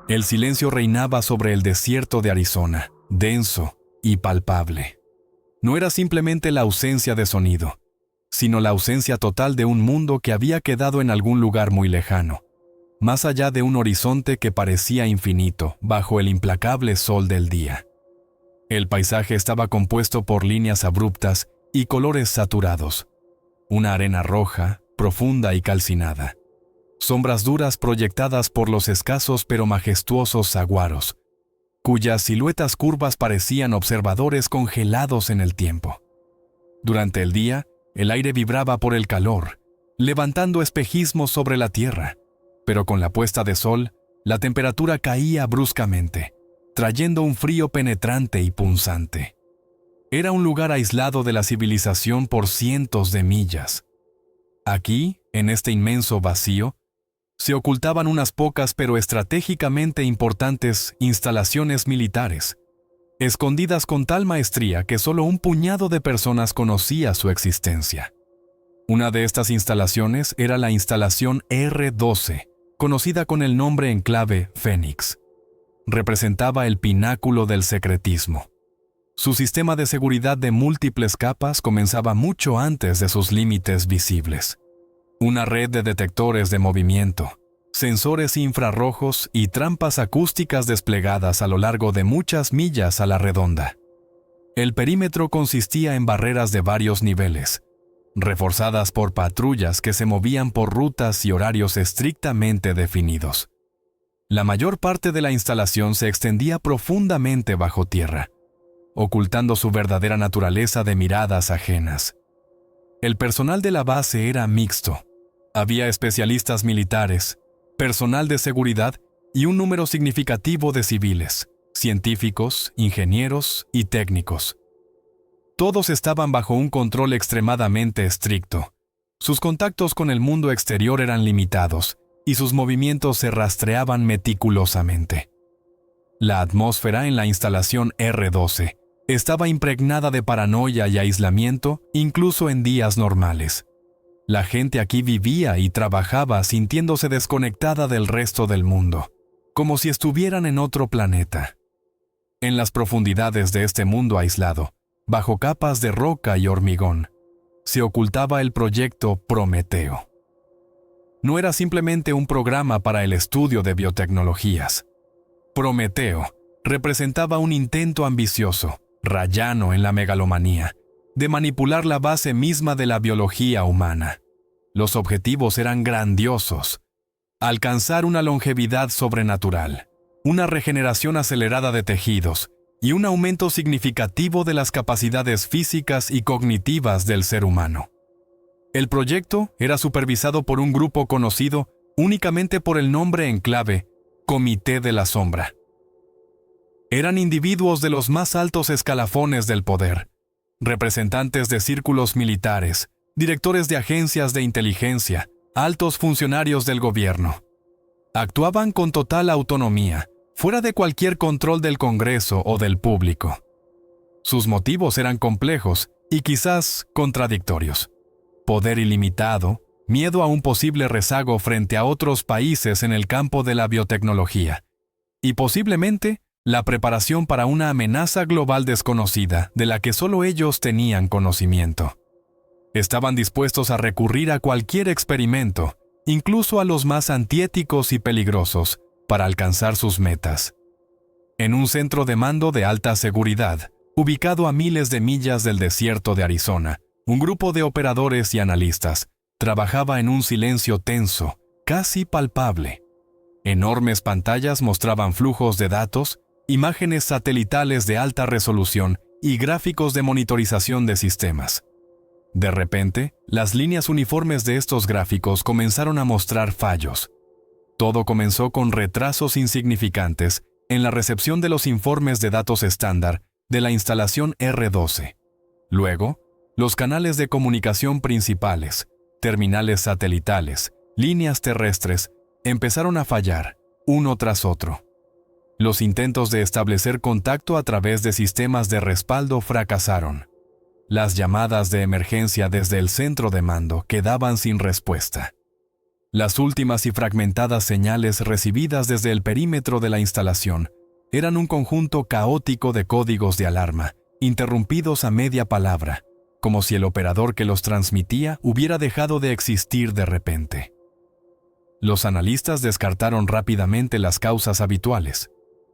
El silencio reinaba sobre el desierto de Arizona, denso y palpable. No era simplemente la ausencia de sonido, sino la ausencia total de un mundo que había quedado en algún lugar muy lejano, más allá de un horizonte que parecía infinito bajo el implacable sol del día. El paisaje estaba compuesto por líneas abruptas y colores saturados, una arena roja, profunda y calcinada, sombras duras proyectadas por los escasos pero majestuosos saguaros, cuyas siluetas curvas parecían observadores congelados en el tiempo. Durante el día, el aire vibraba por el calor, levantando espejismos sobre la tierra, pero con la puesta de sol, la temperatura caía bruscamente, trayendo un frío penetrante y punzante. Era un lugar aislado de la civilización por cientos de millas. Aquí, en este inmenso vacío, se ocultaban unas pocas pero estratégicamente importantes instalaciones militares, escondidas con tal maestría que solo un puñado de personas conocía su existencia. Una de estas instalaciones era la instalación R-12, conocida con el nombre en clave Fénix. Representaba el pináculo del secretismo. Su sistema de seguridad de múltiples capas comenzaba mucho antes de sus límites visibles. Una red de detectores de movimiento, sensores infrarrojos y trampas acústicas desplegadas a lo largo de muchas millas a la redonda. El perímetro consistía en barreras de varios niveles, reforzadas por patrullas que se movían por rutas y horarios estrictamente definidos. La mayor parte de la instalación se extendía profundamente bajo tierra, ocultando su verdadera naturaleza de miradas ajenas. El personal de la base era mixto. Había especialistas militares, personal de seguridad y un número significativo de civiles, científicos, ingenieros y técnicos. Todos estaban bajo un control extremadamente estricto. Sus contactos con el mundo exterior eran limitados y sus movimientos se rastreaban meticulosamente. La atmósfera en la instalación R-12 estaba impregnada de paranoia y aislamiento incluso en días normales. La gente aquí vivía y trabajaba sintiéndose desconectada del resto del mundo, como si estuvieran en otro planeta. En las profundidades de este mundo aislado, bajo capas de roca y hormigón, se ocultaba el proyecto Prometeo. No era simplemente un programa para el estudio de biotecnologías. Prometeo representaba un intento ambicioso, rayano en la megalomanía, de manipular la base misma de la biología humana. Los objetivos eran grandiosos: alcanzar una longevidad sobrenatural, una regeneración acelerada de tejidos y un aumento significativo de las capacidades físicas y cognitivas del ser humano. El proyecto era supervisado por un grupo conocido únicamente por el nombre en clave Comité de la Sombra. Eran individuos de los más altos escalafones del poder, representantes de círculos militares, directores de agencias de inteligencia, altos funcionarios del gobierno. Actuaban con total autonomía, fuera de cualquier control del Congreso o del público. Sus motivos eran complejos y quizás contradictorios. Poder ilimitado, miedo a un posible rezago frente a otros países en el campo de la biotecnología, y posiblemente la preparación para una amenaza global desconocida de la que solo ellos tenían conocimiento. Estaban dispuestos a recurrir a cualquier experimento, incluso a los más antiéticos y peligrosos, para alcanzar sus metas. En un centro de mando de alta seguridad, ubicado a miles de millas del desierto de Arizona, un grupo de operadores y analistas trabajaba en un silencio tenso, casi palpable. Enormes pantallas mostraban flujos de datos, imágenes satelitales de alta resolución y gráficos de monitorización de sistemas. De repente, las líneas uniformes de estos gráficos comenzaron a mostrar fallos. Todo comenzó con retrasos insignificantes en la recepción de los informes de datos estándar de la instalación R-12. Luego, los canales de comunicación principales, terminales satelitales, líneas terrestres, empezaron a fallar, uno tras otro. Los intentos de establecer contacto a través de sistemas de respaldo fracasaron. Las llamadas de emergencia desde el centro de mando quedaban sin respuesta. Las últimas y fragmentadas señales recibidas desde el perímetro de la instalación eran un conjunto caótico de códigos de alarma, interrumpidos a media palabra, como si el operador que los transmitía hubiera dejado de existir de repente. Los analistas descartaron rápidamente las causas habituales.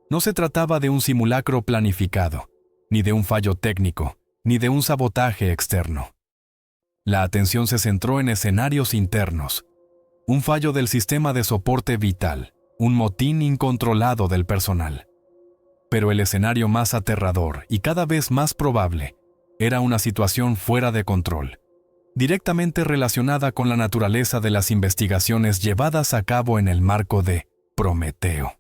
No se trataba de un simulacro planificado, ni de un fallo técnico, ni de un sabotaje externo. La atención se centró en escenarios internos, un fallo del sistema de soporte vital, un motín incontrolado del personal. Pero el escenario más aterrador y cada vez más probable era una situación fuera de control, directamente relacionada con la naturaleza de las investigaciones llevadas a cabo en el marco de Prometeo.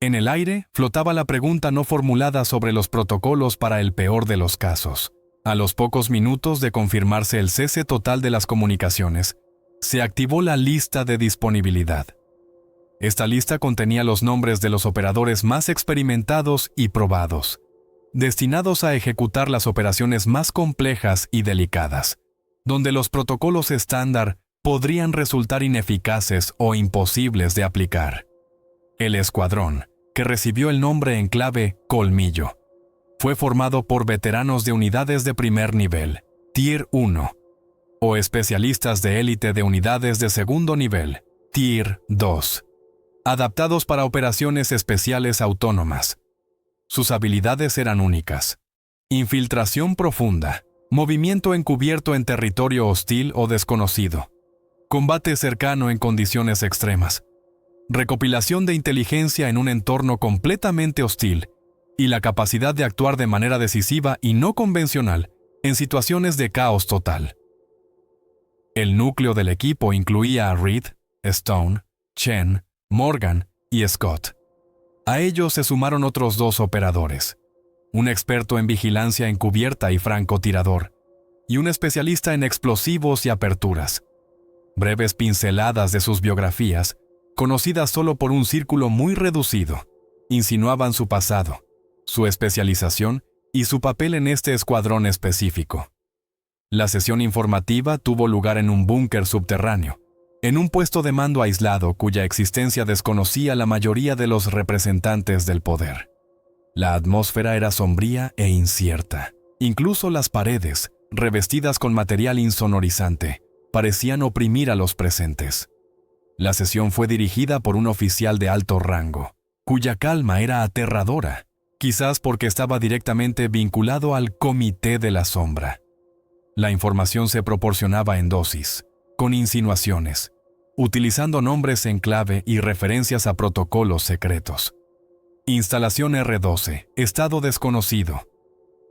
En el aire flotaba la pregunta no formulada sobre los protocolos para el peor de los casos. A los pocos minutos de confirmarse el cese total de las comunicaciones, se activó la lista de disponibilidad. Esta lista contenía los nombres de los operadores más experimentados y probados, destinados a ejecutar las operaciones más complejas y delicadas, donde los protocolos estándar podrían resultar ineficaces o imposibles de aplicar. El escuadrón, que recibió el nombre en clave Colmillo, fue formado por veteranos de unidades de primer nivel, Tier 1, o especialistas de élite de unidades de segundo nivel, Tier 2, adaptados para operaciones especiales autónomas. Sus habilidades eran únicas: infiltración profunda, movimiento encubierto en territorio hostil o desconocido, combate cercano en condiciones extremas, recopilación de inteligencia en un entorno completamente hostil y la capacidad de actuar de manera decisiva y no convencional en situaciones de caos total. El núcleo del equipo incluía a Reed, Stone, Chen, Morgan y Scott. A ellos se sumaron otros 2 operadores, un experto en vigilancia encubierta y francotirador, y un especialista en explosivos y aperturas. Breves pinceladas de sus biografías, conocidas solo por un círculo muy reducido, insinuaban su pasado, su especialización y su papel en este escuadrón específico. La sesión informativa tuvo lugar en un búnker subterráneo, en un puesto de mando aislado cuya existencia desconocía la mayoría de los representantes del poder. La atmósfera era sombría e incierta. Incluso las paredes, revestidas con material insonorizante, parecían oprimir a los presentes. La sesión fue dirigida por un oficial de alto rango, cuya calma era aterradora, quizás porque estaba directamente vinculado al Comité de la Sombra. La información se proporcionaba en dosis, con insinuaciones, utilizando nombres en clave y referencias a protocolos secretos. Instalación R12, estado desconocido.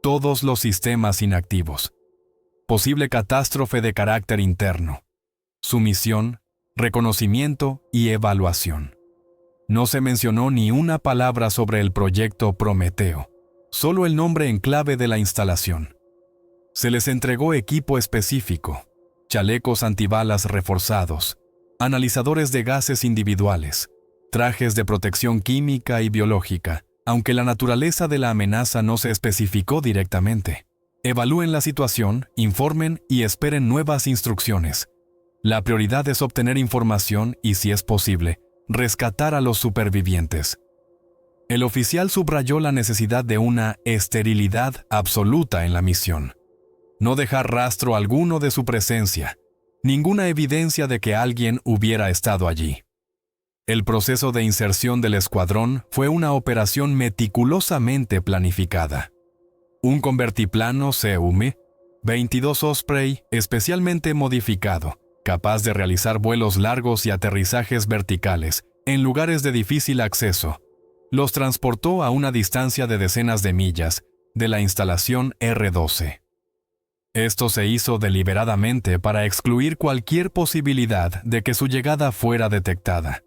Todos los sistemas inactivos. Posible catástrofe de carácter interno. Sumisión, reconocimiento y evaluación. No se mencionó ni una palabra sobre el proyecto Prometeo, solo el nombre en clave de la instalación. Se les entregó equipo específico, chalecos antibalas reforzados, analizadores de gases individuales, trajes de protección química y biológica, aunque la naturaleza de la amenaza no se especificó directamente. Evalúen la situación, informen y esperen nuevas instrucciones. La prioridad es obtener información y, si es posible, rescatar a los supervivientes. El oficial subrayó la necesidad de una esterilidad absoluta en la misión. No dejar rastro alguno de su presencia, ninguna evidencia de que alguien hubiera estado allí. El proceso de inserción del escuadrón fue una operación meticulosamente planificada. Un convertiplano C-22 Osprey especialmente modificado, capaz de realizar vuelos largos y aterrizajes verticales en lugares de difícil acceso, los transportó a una distancia de decenas de millas de la instalación R12. Esto se hizo deliberadamente para excluir cualquier posibilidad de que su llegada fuera detectada.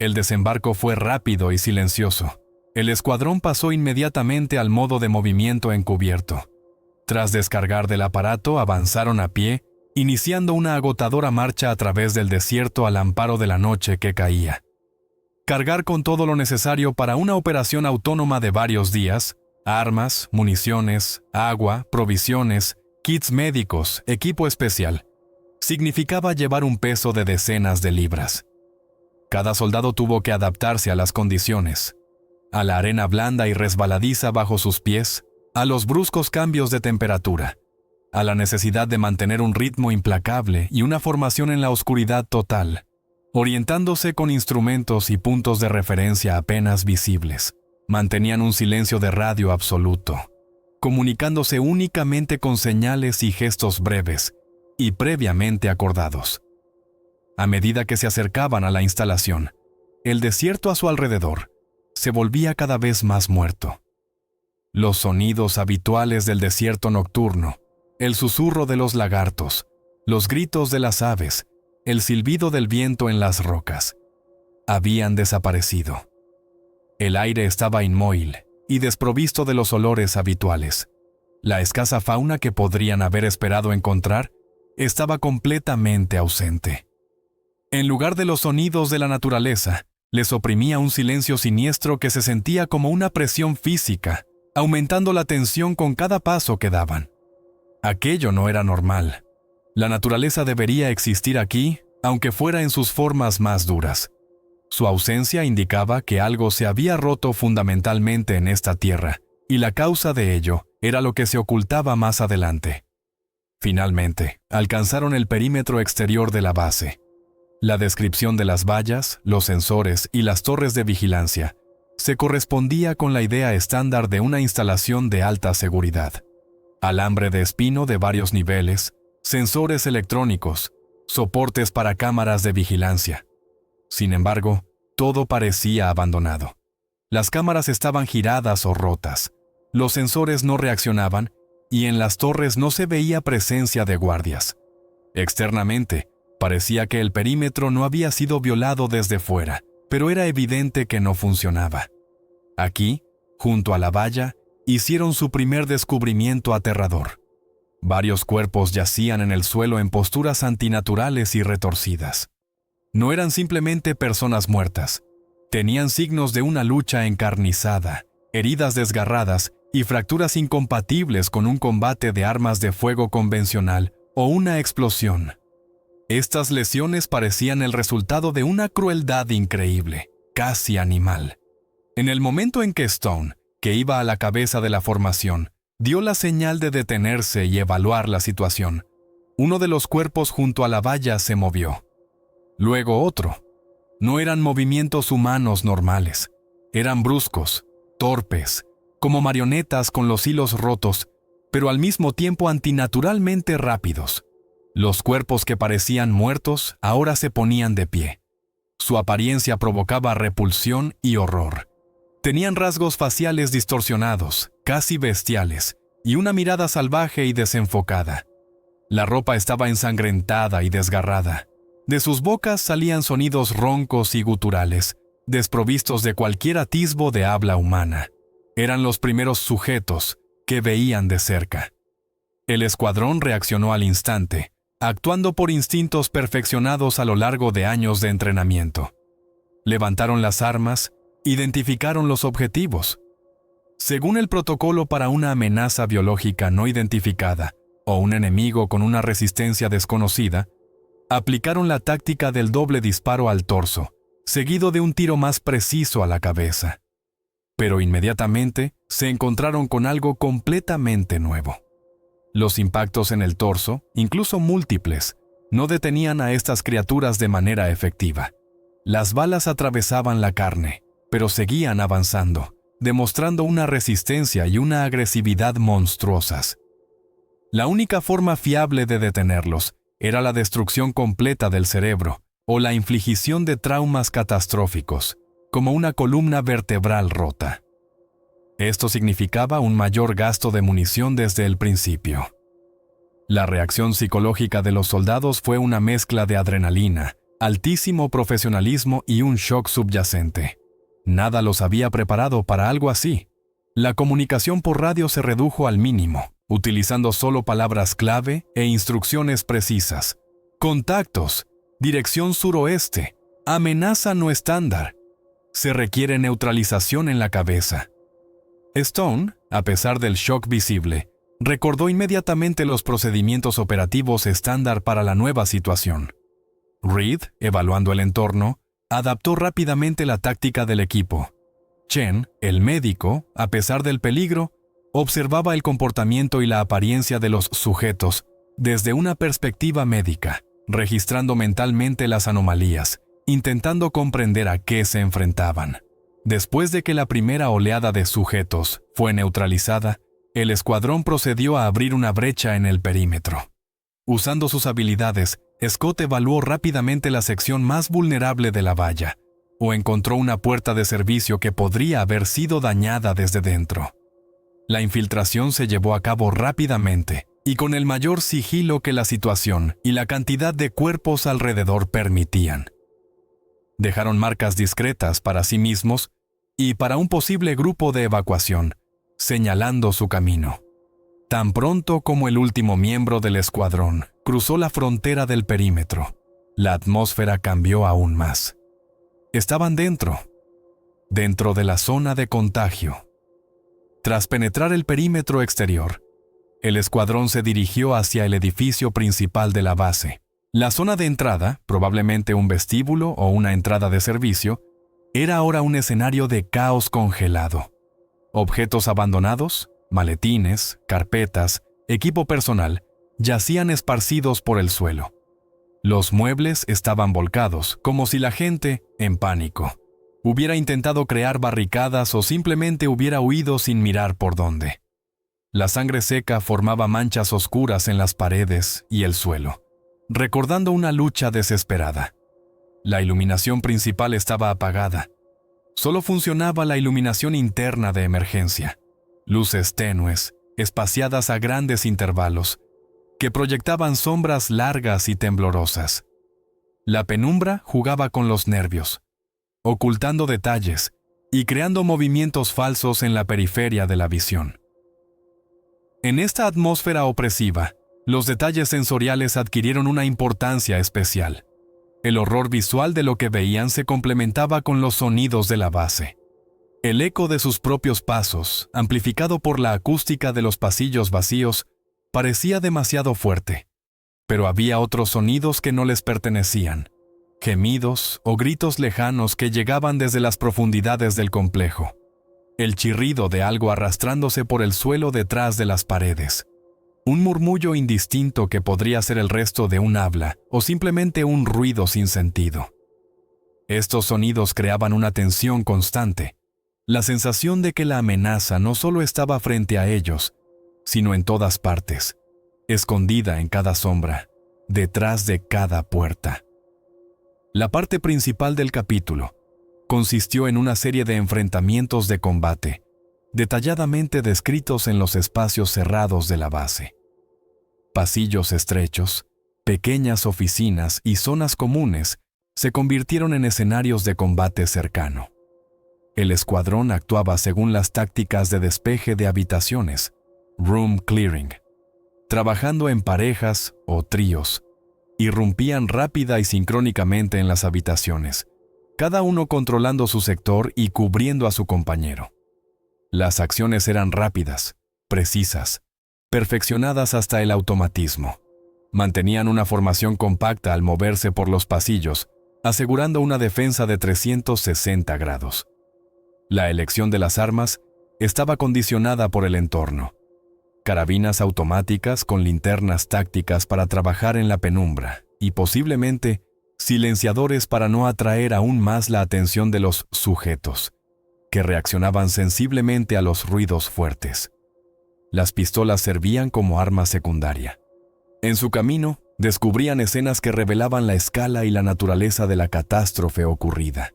El desembarco fue rápido y silencioso. El escuadrón pasó inmediatamente al modo de movimiento encubierto. Tras descargar del aparato, avanzaron a pie, iniciando una agotadora marcha a través del desierto al amparo de la noche que caía. Cargar con todo lo necesario para una operación autónoma de varios días, armas, municiones, agua, provisiones, kits médicos, equipo especial, significaba llevar un peso de decenas de libras. Cada soldado tuvo que adaptarse a las condiciones, a la arena blanda y resbaladiza bajo sus pies, a los bruscos cambios de temperatura, a la necesidad de mantener un ritmo implacable y una formación en la oscuridad total, orientándose con instrumentos y puntos de referencia apenas visibles. Mantenían un silencio de radio absoluto, comunicándose únicamente con señales y gestos breves y previamente acordados. A medida que se acercaban a la instalación, el desierto a su alrededor se volvía cada vez más muerto. Los sonidos habituales del desierto nocturno, el susurro de los lagartos, los gritos de las aves, el silbido del viento en las rocas, habían desaparecido. El aire estaba inmóvil y desprovisto de los olores habituales. La escasa fauna que podrían haber esperado encontrar estaba completamente ausente. En lugar de los sonidos de la naturaleza, les oprimía un silencio siniestro que se sentía como una presión física, aumentando la tensión con cada paso que daban. Aquello no era normal. La naturaleza debería existir aquí, aunque fuera en sus formas más duras. Su ausencia indicaba que algo se había roto fundamentalmente en esta tierra, y la causa de ello era lo que se ocultaba más adelante. Finalmente, alcanzaron el perímetro exterior de la base. La descripción de las vallas, los sensores y las torres de vigilancia se correspondía con la idea estándar de una instalación de alta seguridad. Alambre de espino de varios niveles, sensores electrónicos, soportes para cámaras de vigilancia. Sin embargo, todo parecía abandonado. Las cámaras estaban giradas o rotas, los sensores no reaccionaban y en las torres no se veía presencia de guardias. Externamente, parecía que el perímetro no había sido violado desde fuera, pero era evidente que no funcionaba. Aquí, junto a la valla, hicieron su primer descubrimiento aterrador. Varios cuerpos yacían en el suelo en posturas antinaturales y retorcidas. No eran simplemente personas muertas. Tenían signos de una lucha encarnizada, heridas desgarradas y fracturas incompatibles con un combate de armas de fuego convencional o una explosión. Estas lesiones parecían el resultado de una crueldad increíble, casi animal. En el momento en que Stone, que iba a la cabeza de la formación, dio la señal de detenerse y evaluar la situación, uno de los cuerpos junto a la valla se movió. Luego otro. No eran movimientos humanos normales. Eran bruscos, torpes, como marionetas con los hilos rotos, pero al mismo tiempo antinaturalmente rápidos. Los cuerpos que parecían muertos ahora se ponían de pie. Su apariencia provocaba repulsión y horror. Tenían rasgos faciales distorsionados, casi bestiales, y una mirada salvaje y desenfocada. La ropa estaba ensangrentada y desgarrada. De sus bocas salían sonidos roncos y guturales, desprovistos de cualquier atisbo de habla humana. Eran los primeros sujetos que veían de cerca. El escuadrón reaccionó al instante, actuando por instintos perfeccionados a lo largo de años de entrenamiento. Levantaron las armas, identificaron los objetivos. Según el protocolo para una amenaza biológica no identificada o un enemigo con una resistencia desconocida, aplicaron la táctica del doble disparo al torso, seguido de un tiro más preciso a la cabeza. Pero inmediatamente se encontraron con algo completamente nuevo. Los impactos en el torso, incluso múltiples, no detenían a estas criaturas de manera efectiva. Las balas atravesaban la carne, pero seguían avanzando, demostrando una resistencia y una agresividad monstruosas. La única forma fiable de detenerlos era la destrucción completa del cerebro o la infligición de traumas catastróficos, como una columna vertebral rota. Esto significaba un mayor gasto de munición desde el principio. La reacción psicológica de los soldados fue una mezcla de adrenalina, altísimo profesionalismo y un shock subyacente. Nada los había preparado para algo así. La comunicación por radio se redujo al mínimo, utilizando solo palabras clave e instrucciones precisas. Contactos, dirección suroeste, amenaza no estándar. Se requiere neutralización en la cabeza. Stone, a pesar del shock visible, recordó inmediatamente los procedimientos operativos estándar para la nueva situación. Reed, evaluando el entorno, adaptó rápidamente la táctica del equipo. Chen, el médico, a pesar del peligro, observaba el comportamiento y la apariencia de los sujetos desde una perspectiva médica, registrando mentalmente las anomalías, intentando comprender a qué se enfrentaban. Después de que la primera oleada de sujetos fue neutralizada, el escuadrón procedió a abrir una brecha en el perímetro. Usando sus habilidades, Scott evaluó rápidamente la sección más vulnerable de la valla, o encontró una puerta de servicio que podría haber sido dañada desde dentro. La infiltración se llevó a cabo rápidamente y con el mayor sigilo que la situación y la cantidad de cuerpos alrededor permitían. Dejaron marcas discretas para sí mismos y para un posible grupo de evacuación, señalando su camino. Tan pronto como el último miembro del escuadrón cruzó la frontera del perímetro, la atmósfera cambió aún más. Estaban dentro de la zona de contagio. Tras penetrar el perímetro exterior, el escuadrón se dirigió hacia el edificio principal de la base. La zona de entrada, probablemente un vestíbulo o una entrada de servicio, era ahora un escenario de caos congelado. Objetos abandonados, maletines, carpetas, equipo personal, yacían esparcidos por el suelo. Los muebles estaban volcados, como si la gente, en pánico, hubiera intentado crear barricadas o simplemente hubiera huido sin mirar por dónde. La sangre seca formaba manchas oscuras en las paredes y el suelo, recordando una lucha desesperada. La iluminación principal estaba apagada. Solo funcionaba la iluminación interna de emergencia. Luces tenues, espaciadas a grandes intervalos, que proyectaban sombras largas y temblorosas. La penumbra jugaba con los nervios, ocultando detalles y creando movimientos falsos en la periferia de la visión. En esta atmósfera opresiva, los detalles sensoriales adquirieron una importancia especial. El horror visual de lo que veían se complementaba con los sonidos de la base. El eco de sus propios pasos, amplificado por la acústica de los pasillos vacíos, parecía demasiado fuerte. Pero había otros sonidos que no les pertenecían. Gemidos o gritos lejanos que llegaban desde las profundidades del complejo. El chirrido de algo arrastrándose por el suelo detrás de las paredes. Un murmullo indistinto que podría ser el resto de un habla o simplemente un ruido sin sentido. Estos sonidos creaban una tensión constante, la sensación de que la amenaza no solo estaba frente a ellos, sino en todas partes, escondida en cada sombra, detrás de cada puerta. La parte principal del capítulo consistió en una serie de enfrentamientos de combate, detalladamente descritos en los espacios cerrados de la base. Pasillos estrechos, pequeñas oficinas y zonas comunes se convirtieron en escenarios de combate cercano. El escuadrón actuaba según las tácticas de despeje de habitaciones, room clearing. Trabajando en parejas o tríos, irrumpían rápida y sincrónicamente en las habitaciones, cada uno controlando su sector y cubriendo a su compañero. Las acciones eran rápidas, precisas, perfeccionadas hasta el automatismo. Mantenían una formación compacta al moverse por los pasillos, asegurando una defensa de 360 grados. La elección de las armas estaba condicionada por el entorno. Carabinas automáticas con linternas tácticas para trabajar en la penumbra y posiblemente silenciadores para no atraer aún más la atención de los sujetos, que reaccionaban sensiblemente a los ruidos fuertes. Las pistolas servían como arma secundaria. En su camino, descubrían escenas que revelaban la escala y la naturaleza de la catástrofe ocurrida.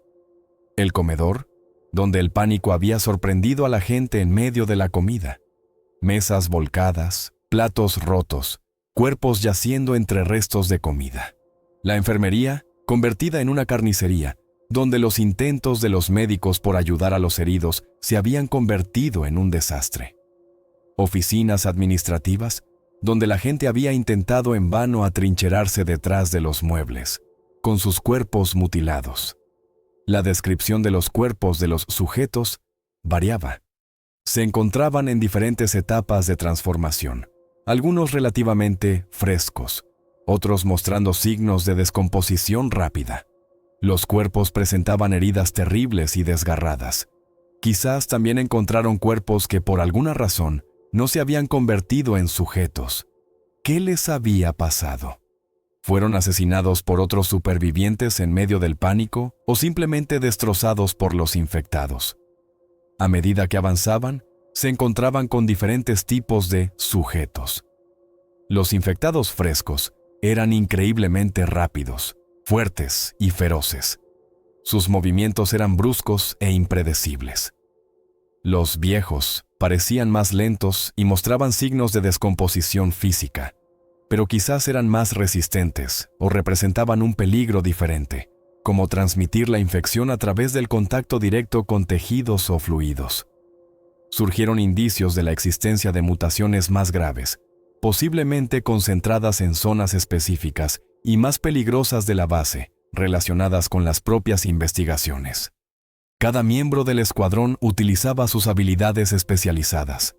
El comedor, donde el pánico había sorprendido a la gente en medio de la comida. Mesas volcadas, platos rotos, cuerpos yaciendo entre restos de comida. La enfermería, convertida en una carnicería, donde los intentos de los médicos por ayudar a los heridos se habían convertido en un desastre. Oficinas administrativas, donde la gente había intentado en vano atrincherarse detrás de los muebles, con sus cuerpos mutilados. La descripción de los cuerpos de los sujetos variaba. se encontraban en diferentes etapas de transformación, algunos relativamente frescos, otros mostrando signos de descomposición rápida. Los cuerpos presentaban heridas terribles y desgarradas. Quizás también encontraron cuerpos que por alguna razón no se habían convertido en sujetos. ¿Qué les había pasado? ¿Fueron asesinados por otros supervivientes en medio del pánico o simplemente destrozados por los infectados? A medida que avanzaban, se encontraban con diferentes tipos de sujetos. Los infectados frescos eran increíblemente rápidos, fuertes y feroces. Sus movimientos eran bruscos e impredecibles. Los viejos parecían más lentos y mostraban signos de descomposición física, pero quizás eran más resistentes o representaban un peligro diferente, como transmitir la infección a través del contacto directo con tejidos o fluidos. Surgieron indicios de la existencia de mutaciones más graves, posiblemente concentradas en zonas específicas y más peligrosas de la base, relacionadas con las propias investigaciones. Cada miembro del escuadrón utilizaba sus habilidades especializadas.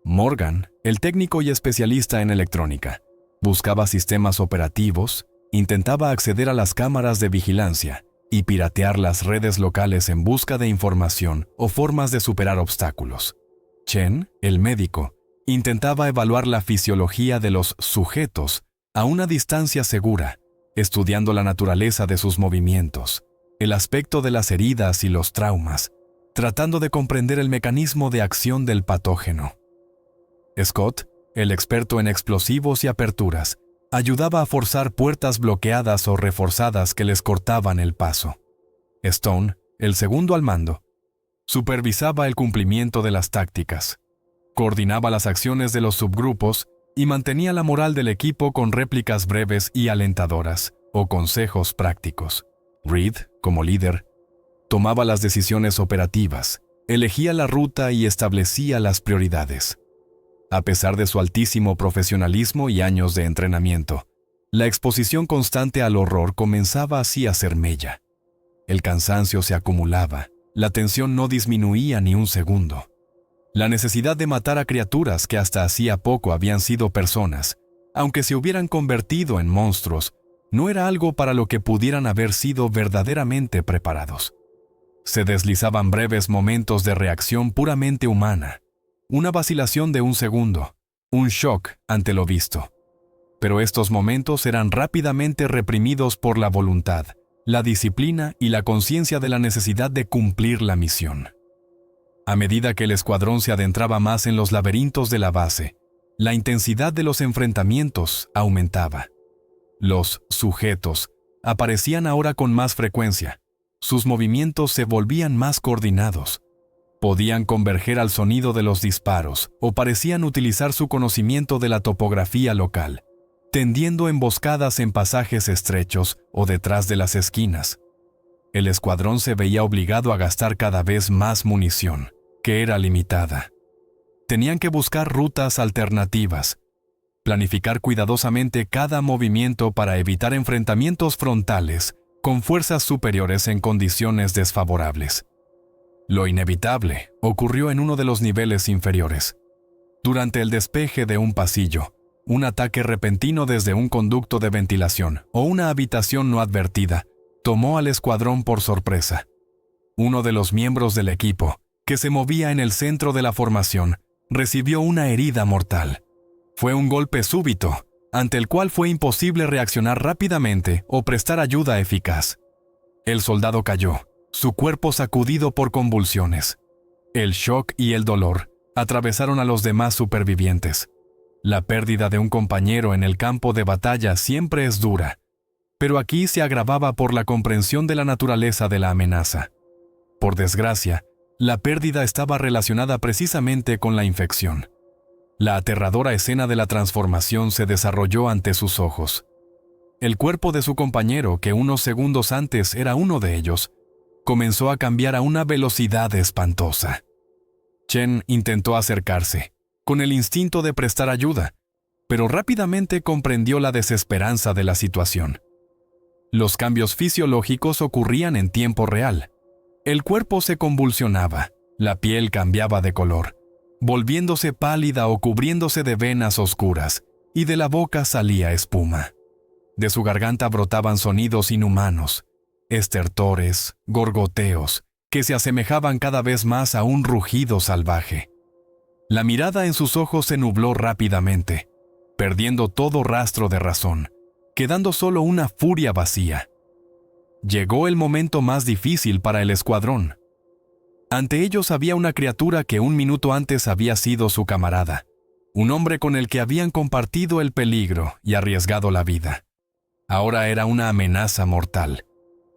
Morgan, el técnico y especialista en electrónica, buscaba sistemas operativos, intentaba acceder a las cámaras de vigilancia y piratear las redes locales en busca de información o formas de superar obstáculos. Chen, el médico, intentaba evaluar la fisiología de los sujetos a una distancia segura, estudiando la naturaleza de sus movimientos, el aspecto de las heridas y los traumas, tratando de comprender el mecanismo de acción del patógeno. Scott, el experto en explosivos y aperturas, ayudaba a forzar puertas bloqueadas o reforzadas que les cortaban el paso. Stone, el segundo al mando, supervisaba el cumplimiento de las tácticas, coordinaba las acciones de los subgrupos y mantenía la moral del equipo con réplicas breves y alentadoras o consejos prácticos. Reed, como líder, tomaba las decisiones operativas, elegía la ruta y establecía las prioridades. A pesar de su altísimo profesionalismo y años de entrenamiento, la exposición constante al horror comenzaba así a ser mella. El cansancio se acumulaba, la tensión no disminuía ni un segundo. La necesidad de matar a criaturas que hasta hacía poco habían sido personas, aunque se hubieran convertido en monstruos, no era algo para lo que pudieran haber sido verdaderamente preparados. Se deslizaban breves momentos de reacción puramente humana, una vacilación de un segundo, un shock ante lo visto. Pero estos momentos eran rápidamente reprimidos por la voluntad, la disciplina y la conciencia de la necesidad de cumplir la misión. A medida que el escuadrón se adentraba más en los laberintos de la base, la intensidad de los enfrentamientos aumentaba. Los sujetos aparecían ahora con más frecuencia. Sus movimientos se volvían más coordinados. Podían converger al sonido de los disparos o parecían utilizar su conocimiento de la topografía local, tendiendo emboscadas en pasajes estrechos o detrás de las esquinas. El escuadrón se veía obligado a gastar cada vez más munición, que era limitada. Tenían que buscar rutas alternativas, planificar cuidadosamente cada movimiento para evitar enfrentamientos frontales con fuerzas superiores en condiciones desfavorables. Lo inevitable ocurrió en uno de los niveles inferiores. Durante el despeje de un pasillo, un ataque repentino desde un conducto de ventilación o una habitación no advertida tomó al escuadrón por sorpresa. Uno de los miembros del equipo, que se movía en el centro de la formación, recibió una herida mortal. Fue un golpe súbito, ante el cual fue imposible reaccionar rápidamente o prestar ayuda eficaz. El soldado cayó, su cuerpo sacudido por convulsiones. El shock y el dolor atravesaron a los demás supervivientes. La pérdida de un compañero en el campo de batalla siempre es dura, pero aquí se agravaba por la comprensión de la naturaleza de la amenaza. Por desgracia, la pérdida estaba relacionada precisamente con la infección. La aterradora escena de la transformación se desarrolló ante sus ojos. El cuerpo de su compañero, que unos segundos antes era uno de ellos, comenzó a cambiar a una velocidad espantosa. Chen intentó acercarse, con el instinto de prestar ayuda, pero rápidamente comprendió la desesperanza de la situación. Los cambios fisiológicos ocurrían en tiempo real. El cuerpo se convulsionaba, la piel cambiaba de color, volviéndose pálida o cubriéndose de venas oscuras, y de la boca salía espuma. De su garganta brotaban sonidos inhumanos, estertores, gorgoteos, que se asemejaban cada vez más a un rugido salvaje. La mirada en sus ojos se nubló rápidamente, perdiendo todo rastro de razón, quedando solo una furia vacía. Llegó el momento más difícil para el escuadrón. Ante ellos había una criatura que un minuto antes había sido su camarada, un hombre con el que habían compartido el peligro y arriesgado la vida. Ahora era una amenaza mortal,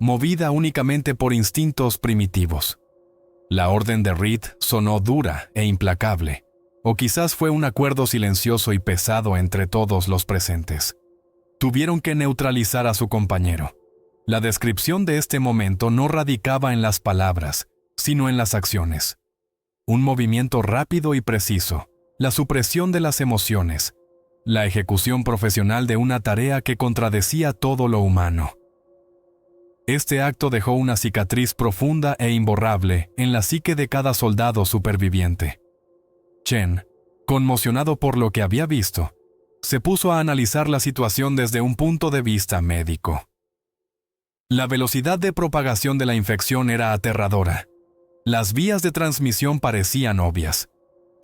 movida únicamente por instintos primitivos. La orden de Reed sonó dura e implacable, o quizás fue un acuerdo silencioso y pesado entre todos los presentes. Tuvieron que neutralizar a su compañero. La descripción de este momento no radicaba en las palabras, sino en las acciones. Un movimiento rápido y preciso, la supresión de las emociones, la ejecución profesional de una tarea que contradecía todo lo humano. Este acto dejó una cicatriz profunda e imborrable en la psique de cada soldado superviviente. Chen, conmocionado por lo que había visto, se puso a analizar la situación desde un punto de vista médico. La velocidad de propagación de la infección era aterradora. Las vías de transmisión parecían obvias.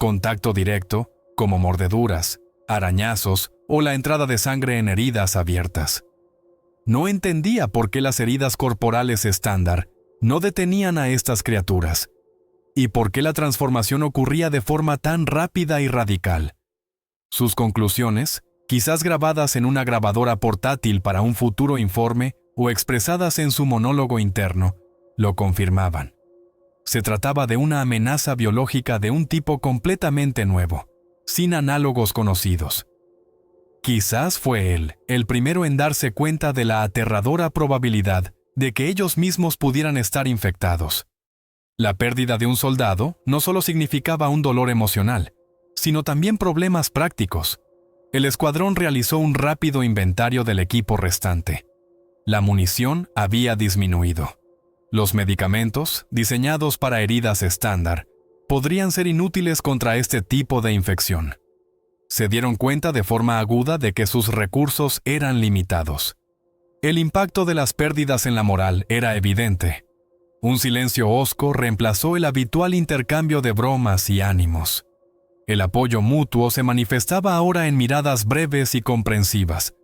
Contacto directo, como mordeduras, arañazos o la entrada de sangre en heridas abiertas. No entendía por qué las heridas corporales estándar no detenían a estas criaturas, y por qué la transformación ocurría de forma tan rápida y radical. Sus conclusiones, quizás grabadas en una grabadora portátil para un futuro informe o expresadas en su monólogo interno, lo confirmaban. Se trataba de una amenaza biológica de un tipo completamente nuevo, sin análogos conocidos. Quizás fue él el primero en darse cuenta de la aterradora probabilidad de que ellos mismos pudieran estar infectados. La pérdida de un soldado no solo significaba un dolor emocional, sino también problemas prácticos. El escuadrón realizó un rápido inventario del equipo restante. La munición había disminuido. Los medicamentos, diseñados para heridas estándar, podrían ser inútiles contra este tipo de infección. Se dieron cuenta de forma aguda de que sus recursos eran limitados. El impacto de las pérdidas en la moral era evidente. Un silencio hosco reemplazó el habitual intercambio de bromas y ánimos. El apoyo mutuo se manifestaba ahora en miradas breves y comprensivas,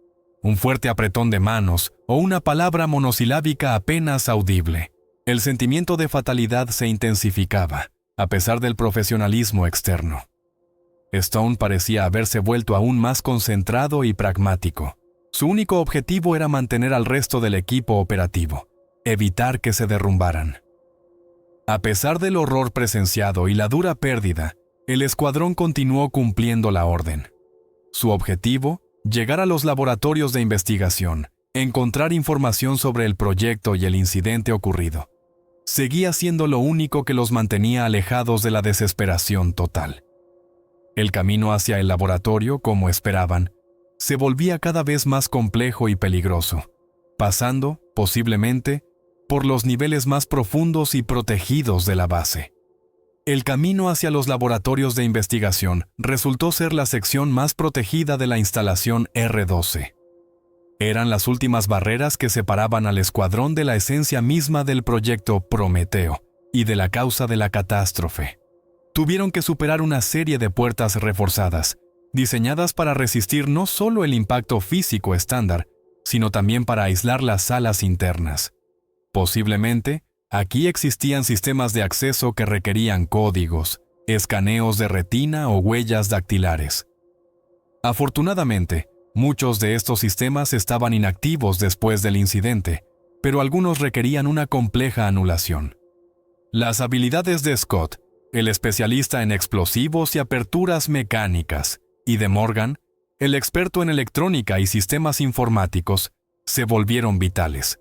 un fuerte apretón de manos o una palabra monosilábica apenas audible. El sentimiento de fatalidad se intensificaba, a pesar del profesionalismo externo. Stone parecía haberse vuelto aún más concentrado y pragmático. Su único objetivo era mantener al resto del equipo operativo, evitar que se derrumbaran. A pesar del horror presenciado y la dura pérdida, el escuadrón continuó cumpliendo la orden. Su objetivo, llegar a los laboratorios de investigación, encontrar información sobre el proyecto y el incidente ocurrido, seguía siendo lo único que los mantenía alejados de la desesperación total. El camino hacia el laboratorio, como esperaban, se volvía cada vez más complejo y peligroso, pasando, posiblemente, por los niveles más profundos y protegidos de la base. El camino hacia los laboratorios de investigación resultó ser la sección más protegida de la instalación R-12. Eran las últimas barreras que separaban al escuadrón de la esencia misma del proyecto Prometeo y de la causa de la catástrofe. Tuvieron que superar una serie de puertas reforzadas, diseñadas para resistir no solo el impacto físico estándar, sino también para aislar las salas internas. Posiblemente, aquí existían sistemas de acceso que requerían códigos, escaneos de retina o huellas dactilares. Afortunadamente, muchos de estos sistemas estaban inactivos después del incidente, pero algunos requerían una compleja anulación. Las habilidades de Scott, el especialista en explosivos y aperturas mecánicas, y de Morgan, el experto en electrónica y sistemas informáticos, se volvieron vitales.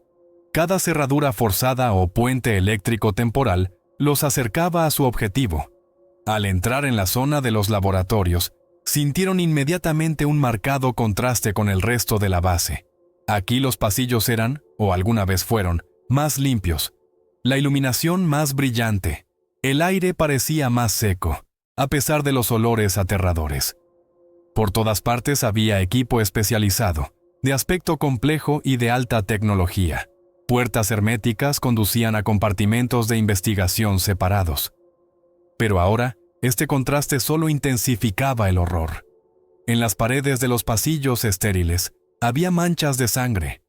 Cada cerradura forzada o puente eléctrico temporal los acercaba a su objetivo. Al entrar en la zona de los laboratorios, sintieron inmediatamente un marcado contraste con el resto de la base. Aquí los pasillos eran, o alguna vez fueron, más limpios, la iluminación más brillante, el aire parecía más seco, a pesar de los olores aterradores. Por todas partes había equipo especializado, de aspecto complejo y de alta tecnología. Puertas herméticas conducían a compartimentos de investigación separados. Pero ahora, este contraste solo intensificaba el horror. En las paredes de los pasillos estériles había manchas de sangre.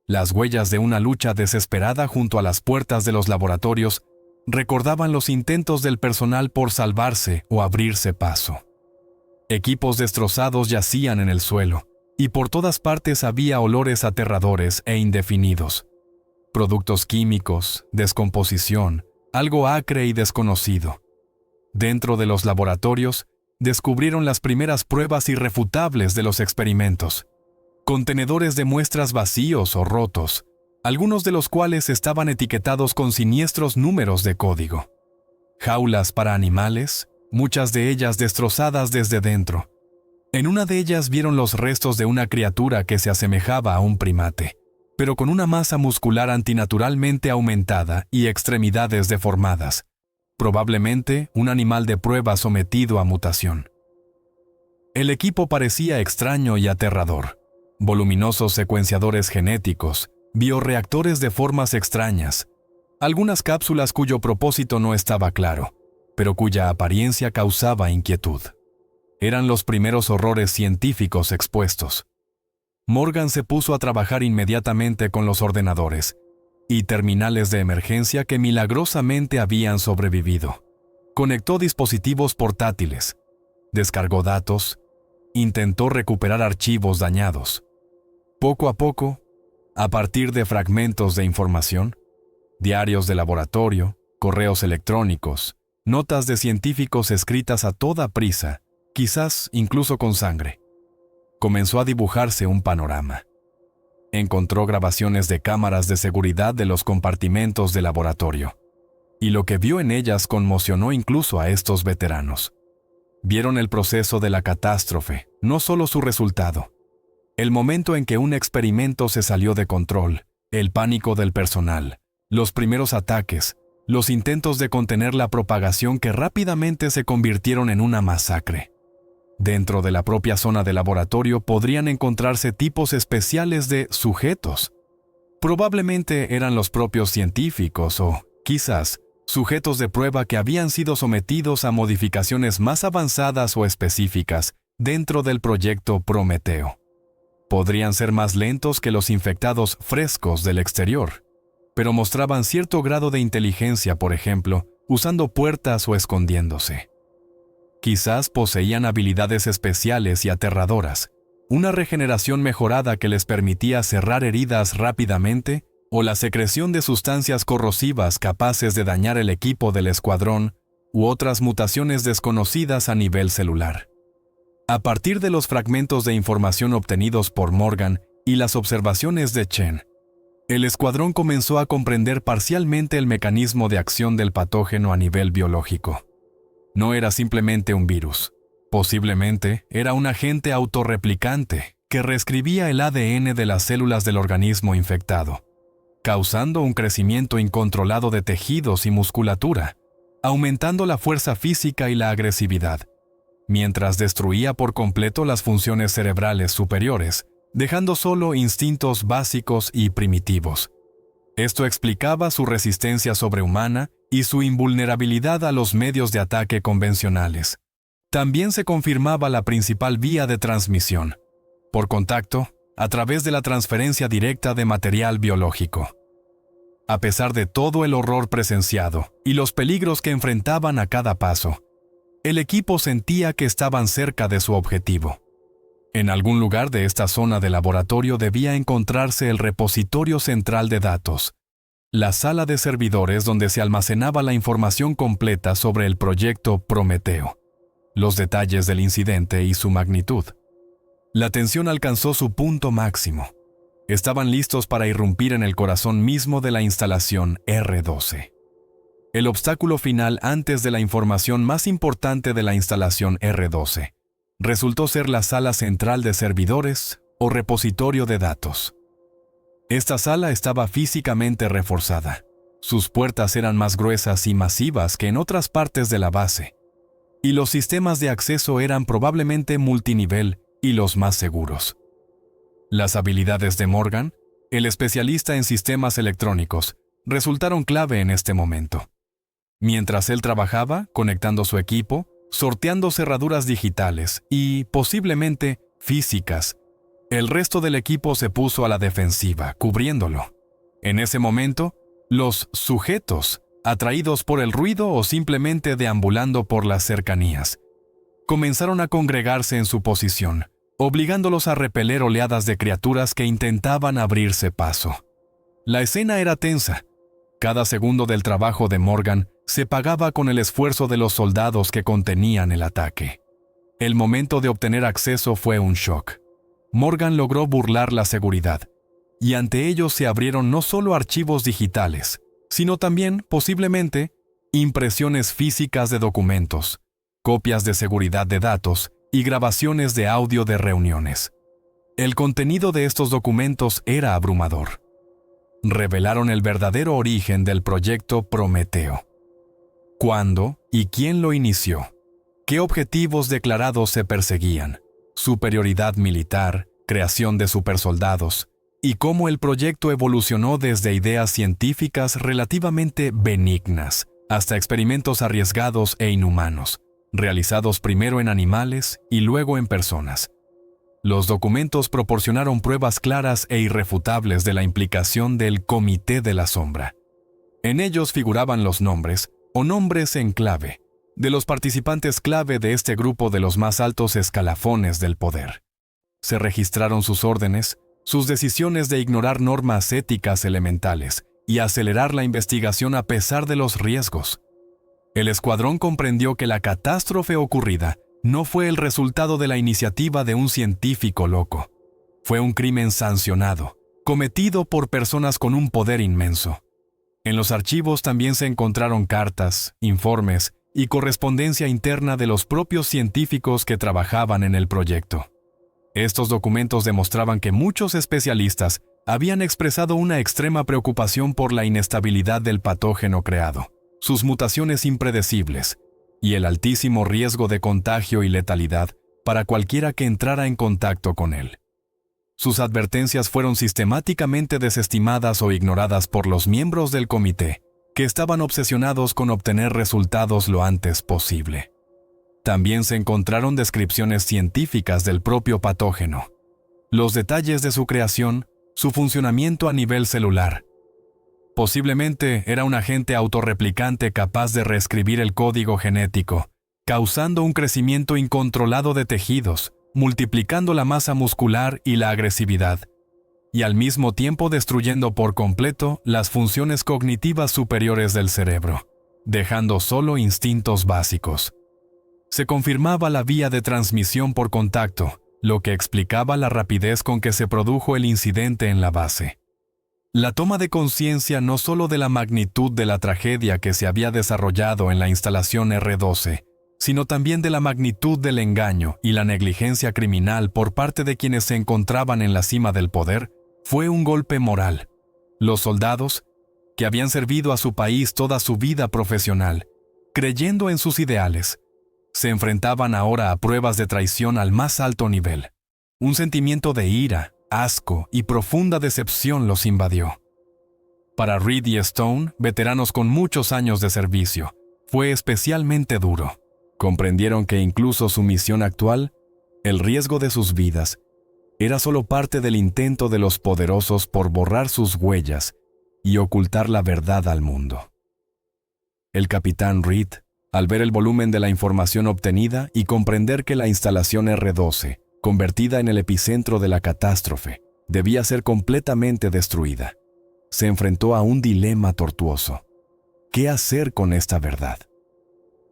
Las huellas de una lucha desesperada junto a las puertas de los laboratorios recordaban los intentos del personal por salvarse o abrirse paso. Equipos destrozados yacían en el suelo, y por todas partes había olores aterradores e indefinidos. Productos químicos, descomposición, algo acre y desconocido. Dentro de los laboratorios, descubrieron las primeras pruebas irrefutables de los experimentos. Contenedores de muestras vacíos o rotos, algunos de los cuales estaban etiquetados con siniestros números de código. Jaulas para animales, muchas de ellas destrozadas desde dentro. En una de ellas vieron los restos de una criatura que se asemejaba a un primate, pero con una masa muscular antinaturalmente aumentada y extremidades deformadas. Probablemente un animal de prueba sometido a mutación. El equipo parecía extraño y aterrador. Voluminosos secuenciadores genéticos, bioreactores de formas extrañas, algunas cápsulas cuyo propósito no estaba claro, pero cuya apariencia causaba inquietud. Eran los primeros horrores científicos expuestos. Morgan se puso a trabajar inmediatamente con los ordenadores y terminales de emergencia que milagrosamente habían sobrevivido. Conectó dispositivos portátiles, descargó datos, intentó recuperar archivos dañados. Poco a poco, a partir de fragmentos de información, diarios de laboratorio, correos electrónicos, notas de científicos escritas a toda prisa, quizás incluso con sangre, comenzó a dibujarse un panorama. Encontró grabaciones de cámaras de seguridad de los compartimentos de laboratorio, y lo que vio en ellas conmocionó incluso a estos veteranos. Vieron el proceso de la catástrofe, no solo su resultado. El momento en que un experimento se salió de control, el pánico del personal, los primeros ataques, los intentos de contener la propagación que rápidamente se convirtieron en una masacre. Dentro de la propia zona de laboratorio podrían encontrarse tipos especiales de sujetos. Probablemente eran los propios científicos o, quizás, sujetos de prueba que habían sido sometidos a modificaciones más avanzadas o específicas dentro del proyecto Prometeo. Podrían ser más lentos que los infectados frescos del exterior, pero mostraban cierto grado de inteligencia, por ejemplo, usando puertas o escondiéndose. Quizás poseían habilidades especiales y aterradoras, una regeneración mejorada que les permitía cerrar heridas rápidamente o la secreción de sustancias corrosivas capaces de dañar el equipo del escuadrón u otras mutaciones desconocidas a nivel celular. A partir de los fragmentos de información obtenidos por Morgan y las observaciones de Chen, el escuadrón comenzó a comprender parcialmente el mecanismo de acción del patógeno a nivel biológico. No era simplemente un virus. Posiblemente era un agente autorreplicante que reescribía el ADN de las células del organismo infectado, causando un crecimiento incontrolado de tejidos y musculatura, aumentando la fuerza física y la agresividad, mientras destruía por completo las funciones cerebrales superiores, dejando solo instintos básicos y primitivos. Esto explicaba su resistencia sobrehumana y su invulnerabilidad a los medios de ataque convencionales. También se confirmaba la principal vía de transmisión, por contacto, a través de la transferencia directa de material biológico. A pesar de todo el horror presenciado y los peligros que enfrentaban a cada paso, el equipo sentía que estaban cerca de su objetivo. En algún lugar de esta zona de laboratorio debía encontrarse el repositorio central de datos, la sala de servidores donde se almacenaba la información completa sobre el proyecto Prometeo, los detalles del incidente y su magnitud. La tensión alcanzó su punto máximo. Estaban listos para irrumpir en el corazón mismo de la instalación R12. El obstáculo final antes de la información más importante de la instalación R12 resultó ser la sala central de servidores o repositorio de datos. Esta sala estaba físicamente reforzada. Sus puertas eran más gruesas y masivas que en otras partes de la base. y los sistemas de acceso eran probablemente multinivel y los más seguros. Las habilidades de Morgan, el especialista en sistemas electrónicos, resultaron clave en este momento. Mientras él trabajaba, conectando su equipo, sorteando cerraduras digitales y, posiblemente, físicas, el resto del equipo se puso a la defensiva, cubriéndolo. En ese momento, los sujetos, atraídos por el ruido o simplemente deambulando por las cercanías, comenzaron a congregarse en su posición, obligándolos a repeler oleadas de criaturas que intentaban abrirse paso. La escena era tensa. Cada segundo del trabajo de Morgan se pagaba con el esfuerzo de los soldados que contenían el ataque. El momento de obtener acceso fue un shock. Morgan logró burlar la seguridad, y ante ellos se abrieron no solo archivos digitales, sino también, posiblemente, impresiones físicas de documentos, copias de seguridad de datos y grabaciones de audio de reuniones. El contenido de estos documentos era abrumador. Revelaron el verdadero origen del proyecto Prometeo. ¿Cuándo y quién lo inició? ¿Qué objetivos declarados se perseguían? Superioridad militar, creación de supersoldados, y cómo el proyecto evolucionó desde ideas científicas relativamente benignas hasta experimentos arriesgados e inhumanos, realizados primero en animales y luego en personas. Los documentos proporcionaron pruebas claras e irrefutables de la implicación del Comité de la Sombra. En ellos figuraban los nombres, o nombres en clave, de los participantes clave de este grupo de los más altos escalafones del poder. Se registraron sus órdenes, sus decisiones de ignorar normas éticas elementales y acelerar la investigación a pesar de los riesgos. El escuadrón comprendió que la catástrofe ocurrida no fue el resultado de la iniciativa de un científico loco. Fue un crimen sancionado, cometido por personas con un poder inmenso. En los archivos también se encontraron cartas, informes y correspondencia interna de los propios científicos que trabajaban en el proyecto. Estos documentos demostraban que muchos especialistas habían expresado una extrema preocupación por la inestabilidad del patógeno creado, sus mutaciones impredecibles y el altísimo riesgo de contagio y letalidad para cualquiera que entrara en contacto con él. Sus advertencias fueron sistemáticamente desestimadas o ignoradas por los miembros del comité, que estaban obsesionados con obtener resultados lo antes posible. También se encontraron descripciones científicas del propio patógeno, los detalles de su creación, su funcionamiento a nivel celular. Posiblemente era un agente autorreplicante capaz de reescribir el código genético, causando un crecimiento incontrolado de tejidos, multiplicando la masa muscular y la agresividad, y al mismo tiempo destruyendo por completo las funciones cognitivas superiores del cerebro, dejando solo instintos básicos. Se confirmaba la vía de transmisión por contacto, lo que explicaba la rapidez con que se produjo el incidente en la base. La toma de conciencia no solo de la magnitud de la tragedia que se había desarrollado en la instalación R12, sino también de la magnitud del engaño y la negligencia criminal por parte de quienes se encontraban en la cima del poder, fue un golpe moral. Los soldados, que habían servido a su país toda su vida profesional, creyendo en sus ideales, se enfrentaban ahora a pruebas de traición al más alto nivel. Un sentimiento de ira, asco y profunda decepción los invadió. Para Reed y Stone, veteranos con muchos años de servicio, fue especialmente duro. Comprendieron que incluso su misión actual, el riesgo de sus vidas, era solo parte del intento de los poderosos por borrar sus huellas y ocultar la verdad al mundo. El capitán Reed, al ver el volumen de la información obtenida y comprender que la instalación R12, convertida en el epicentro de la catástrofe, debía ser completamente destruida, se enfrentó a un dilema tortuoso. ¿Qué hacer con esta verdad?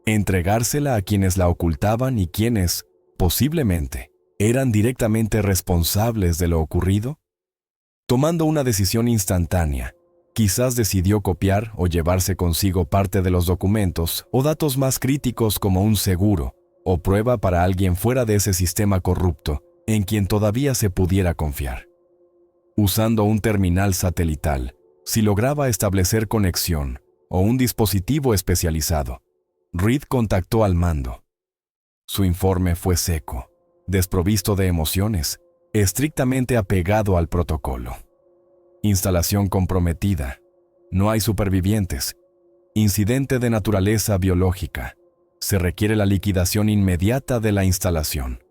¿Entregársela a quienes la ocultaban y quienes, posiblemente, eran directamente responsables de lo ocurrido? Tomando una decisión instantánea, quizás decidió copiar o llevarse consigo parte de los documentos o datos más críticos como un seguro o prueba para alguien fuera de ese sistema corrupto en quien todavía se pudiera confiar. Usando un terminal satelital, si lograba establecer conexión o un dispositivo especializado, Reed contactó al mando, Su informe fue seco, desprovisto de emociones, estrictamente apegado al protocolo. Instalación comprometida. No hay supervivientes. Incidente de naturaleza biológica. Se requiere la liquidación inmediata de la instalación.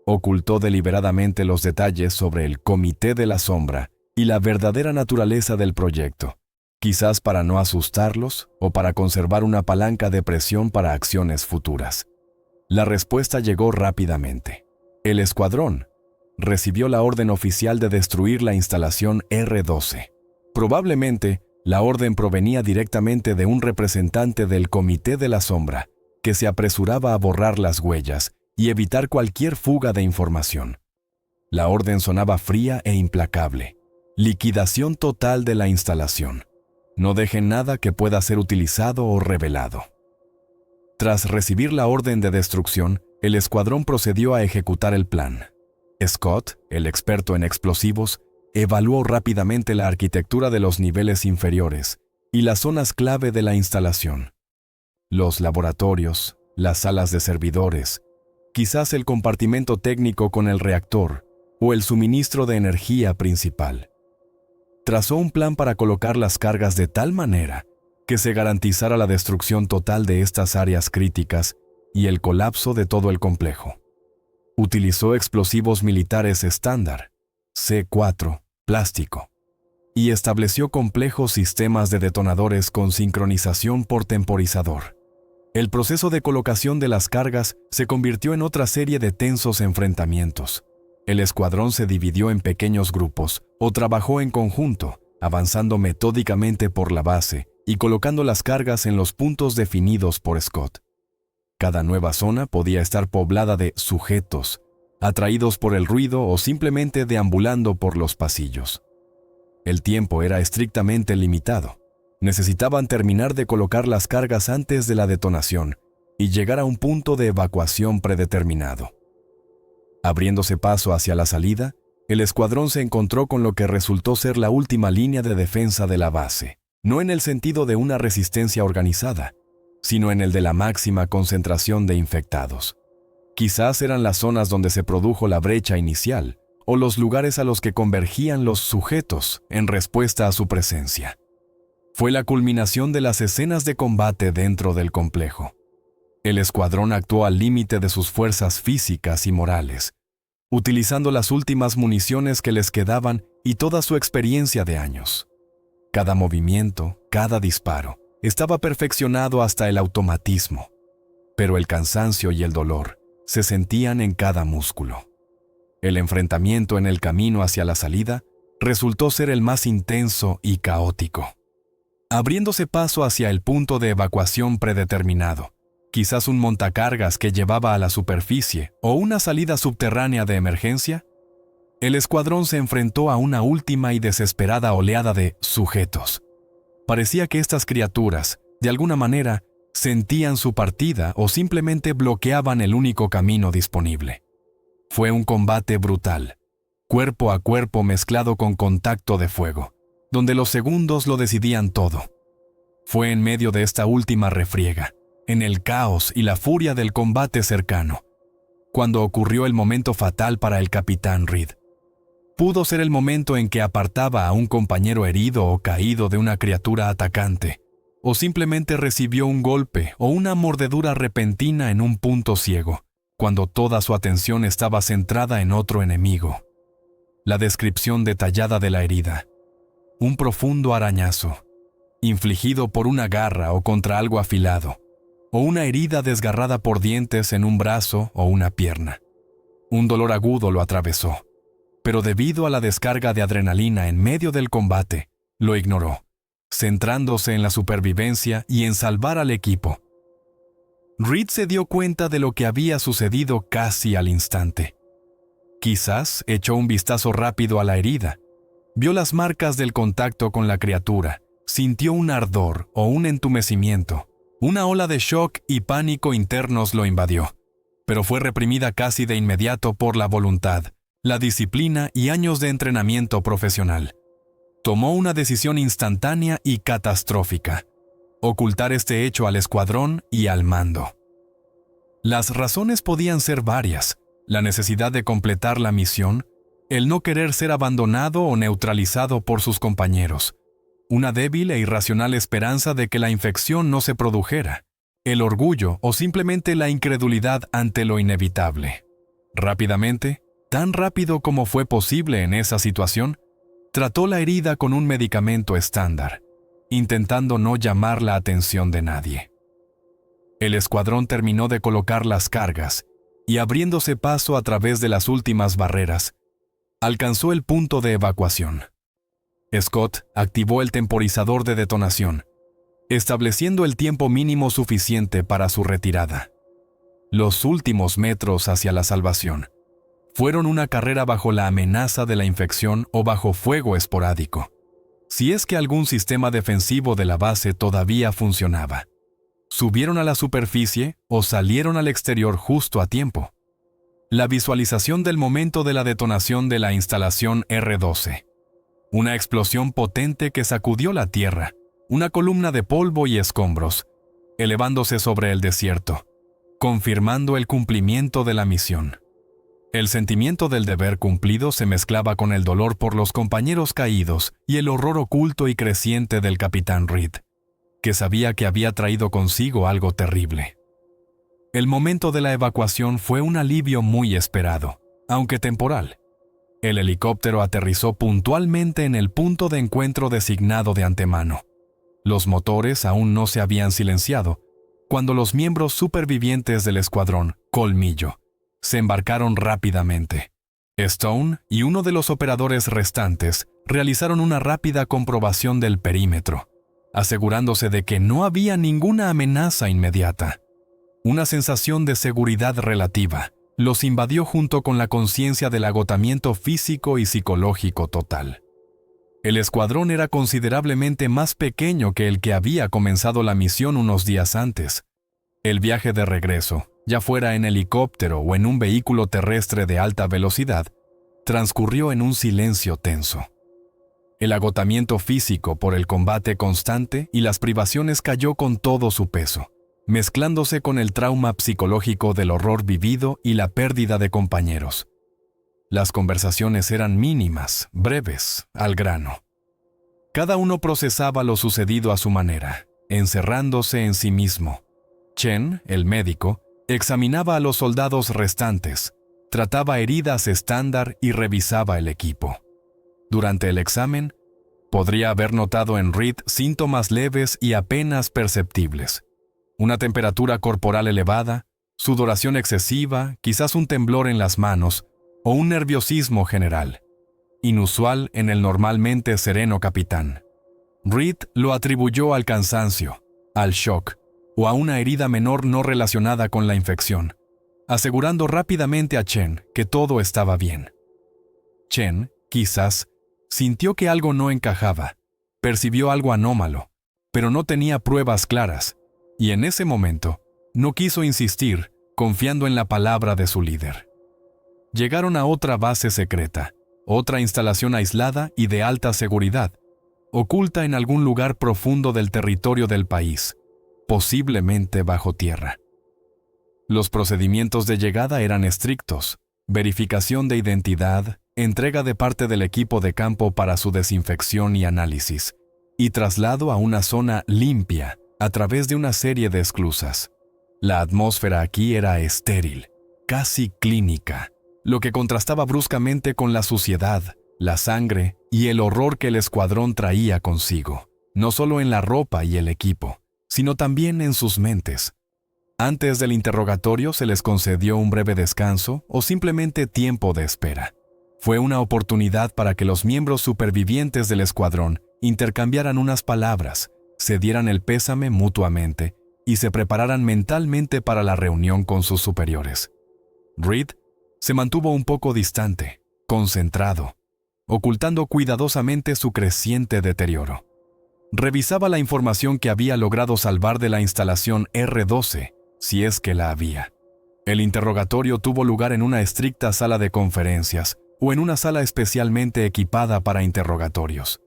Ocultó deliberadamente los detalles sobre el Comité de la Sombra y la verdadera naturaleza del proyecto, quizás para no asustarlos o para conservar una palanca de presión para acciones futuras. La respuesta llegó rápidamente. El escuadrón recibió la orden oficial de destruir la instalación R-12. Probablemente, la orden provenía directamente de un representante del Comité de la Sombra, que se apresuraba a borrar las huellas y evitar cualquier fuga de información. La orden sonaba fría e implacable. Liquidación total de la instalación. No dejen nada que pueda ser utilizado o revelado. Tras recibir la orden de destrucción, el escuadrón procedió a ejecutar el plan. Scott, el experto en explosivos, evaluó rápidamente la arquitectura de los niveles inferiores y las zonas clave de la instalación. Los laboratorios, las salas de servidores, quizás el compartimento técnico con el reactor o el suministro de energía principal. Trazó un plan para colocar las cargas de tal manera que se garantizara la destrucción total de estas áreas críticas y el colapso de todo el complejo. Utilizó explosivos militares estándar, C4, plástico, y estableció complejos sistemas de detonadores con sincronización por temporizador. El proceso de colocación de las cargas se convirtió en otra serie de tensos enfrentamientos. El escuadrón se dividió en pequeños grupos o trabajó en conjunto, avanzando metódicamente por la base y colocando las cargas en los puntos definidos por Scott. Cada nueva zona podía estar poblada de sujetos, atraídos por el ruido o simplemente deambulando por los pasillos. El tiempo era estrictamente limitado. Necesitaban terminar de colocar las cargas antes de la detonación y llegar a un punto de evacuación predeterminado. Abriéndose paso hacia la salida, el escuadrón se encontró con lo que resultó ser la última línea de defensa de la base, no en el sentido de una resistencia organizada, sino en el de la máxima concentración de infectados. Quizás eran las zonas donde se produjo la brecha inicial, o los lugares a los que convergían los sujetos en respuesta a su presencia. Fue la culminación de las escenas de combate dentro del complejo. El escuadrón actuó al límite de sus fuerzas físicas y morales, utilizando las últimas municiones que les quedaban y toda su experiencia de años. Cada movimiento, cada disparo, estaba perfeccionado hasta el automatismo, pero el cansancio y el dolor se sentían en cada músculo. El enfrentamiento en el camino hacia la salida resultó ser el más intenso y caótico. Abriéndose paso hacia el punto de evacuación predeterminado, quizás un montacargas que llevaba a la superficie o una salida subterránea de emergencia, el escuadrón se enfrentó a una última y desesperada oleada de sujetos. Parecía que estas criaturas, de alguna manera, sentían su partida o simplemente bloqueaban el único camino disponible. Fue un combate brutal, cuerpo a cuerpo mezclado con contacto de fuego, donde los segundos lo decidían todo. Fue en medio de esta última refriega, en el caos y la furia del combate cercano, cuando ocurrió el momento fatal para el capitán Reed. Pudo ser el momento en que apartaba a un compañero herido o caído de una criatura atacante, o simplemente recibió un golpe o una mordedura repentina en un punto ciego, cuando toda su atención estaba centrada en otro enemigo. La descripción detallada de la herida. Un profundo arañazo, infligido por una garra o contra algo afilado, o una herida desgarrada por dientes en un brazo o una pierna. Un dolor agudo lo atravesó, pero debido a la descarga de adrenalina en medio del combate, lo ignoró, centrándose en la supervivencia y en salvar al equipo. Reed se dio cuenta de lo que había sucedido casi al instante. Quizás echó un vistazo rápido a la herida, vio las marcas del contacto con la criatura, sintió un ardor o un entumecimiento. Una ola de shock y pánico internos lo invadió, pero fue reprimida casi de inmediato por la voluntad, la disciplina y años de entrenamiento profesional. Tomó una decisión instantánea y catastrófica: ocultar este hecho al escuadrón y al mando. Las razones podían ser varias: la necesidad de completar la misión, el no querer ser abandonado o neutralizado por sus compañeros, una débil e irracional esperanza de que la infección no se produjera, el orgullo o simplemente la incredulidad ante lo inevitable. Rápidamente, tan rápido como fue posible en esa situación, trató la herida con un medicamento estándar, intentando no llamar la atención de nadie. El escuadrón terminó de colocar las cargas y, abriéndose paso a través de las últimas barreras, alcanzó el punto de evacuación. Scott activó el temporizador de detonación, estableciendo el tiempo mínimo suficiente para su retirada. Los últimos metros hacia la salvación fueron una carrera bajo la amenaza de la infección o bajo fuego esporádico, si es que algún sistema defensivo de la base todavía funcionaba. Subieron a la superficie o salieron al exterior justo a tiempo. La visualización del momento de la detonación de la instalación R-12. Una explosión potente que sacudió la tierra, una columna de polvo y escombros, elevándose sobre el desierto, confirmando el cumplimiento de la misión. El sentimiento del deber cumplido se mezclaba con el dolor por los compañeros caídos y el horror oculto y creciente del capitán Reed, que sabía que había traído consigo algo terrible. El momento de la evacuación fue un alivio muy esperado, aunque temporal. El helicóptero aterrizó puntualmente en el punto de encuentro designado de antemano. Los motores aún no se habían silenciado cuando los miembros supervivientes del escuadrón, Colmillo, se embarcaron rápidamente. Stone y uno de los operadores restantes realizaron una rápida comprobación del perímetro, asegurándose de que no había ninguna amenaza inmediata. Una sensación de seguridad relativa los invadió junto con la conciencia del agotamiento físico y psicológico total. El escuadrón era considerablemente más pequeño que el que había comenzado la misión unos días antes. El viaje de regreso, ya fuera en helicóptero o en un vehículo terrestre de alta velocidad, transcurrió en un silencio tenso. El agotamiento físico por el combate constante y las privaciones cayó con todo su peso, mezclándose con el trauma psicológico del horror vivido y la pérdida de compañeros. Las conversaciones eran mínimas, breves, al grano. Cada uno procesaba lo sucedido a su manera, encerrándose en sí mismo. Chen, el médico, examinaba a los soldados restantes, trataba heridas estándar y revisaba el equipo. Durante el examen, podría haber notado en Reed síntomas leves y apenas perceptibles. Una temperatura corporal elevada, sudoración excesiva, quizás un temblor en las manos o un nerviosismo general, inusual en el normalmente sereno capitán. Reed lo atribuyó al cansancio, al shock o a una herida menor no relacionada con la infección, asegurando rápidamente a Chen que todo estaba bien. Chen, quizás, sintió que algo no encajaba, percibió algo anómalo, pero no tenía pruebas claras, y en ese momento no quiso insistir, confiando en la palabra de su líder. Llegaron a otra base secreta, otra instalación aislada y de alta seguridad, oculta en algún lugar profundo del territorio del país, posiblemente bajo tierra. Los procedimientos de llegada eran estrictos: verificación de identidad, entrega de parte del equipo de campo para su desinfección y análisis, y traslado a una zona limpia a través de una serie de esclusas. La atmósfera aquí era estéril, casi clínica, lo que contrastaba bruscamente con la suciedad, la sangre y el horror que el escuadrón traía consigo, no solo en la ropa y el equipo, sino también en sus mentes. Antes del interrogatorio se les concedió un breve descanso o simplemente tiempo de espera. Fue una oportunidad para que los miembros supervivientes del escuadrón intercambiaran unas palabras, se dieran el pésame mutuamente y se prepararan mentalmente para la reunión con sus superiores. Reed se mantuvo un poco distante, concentrado, ocultando cuidadosamente su creciente deterioro. Revisaba la información que había logrado salvar de la instalación R-12, si es que la había. El interrogatorio tuvo lugar en una estricta sala de conferencias o en una sala especialmente equipada para interrogatorios.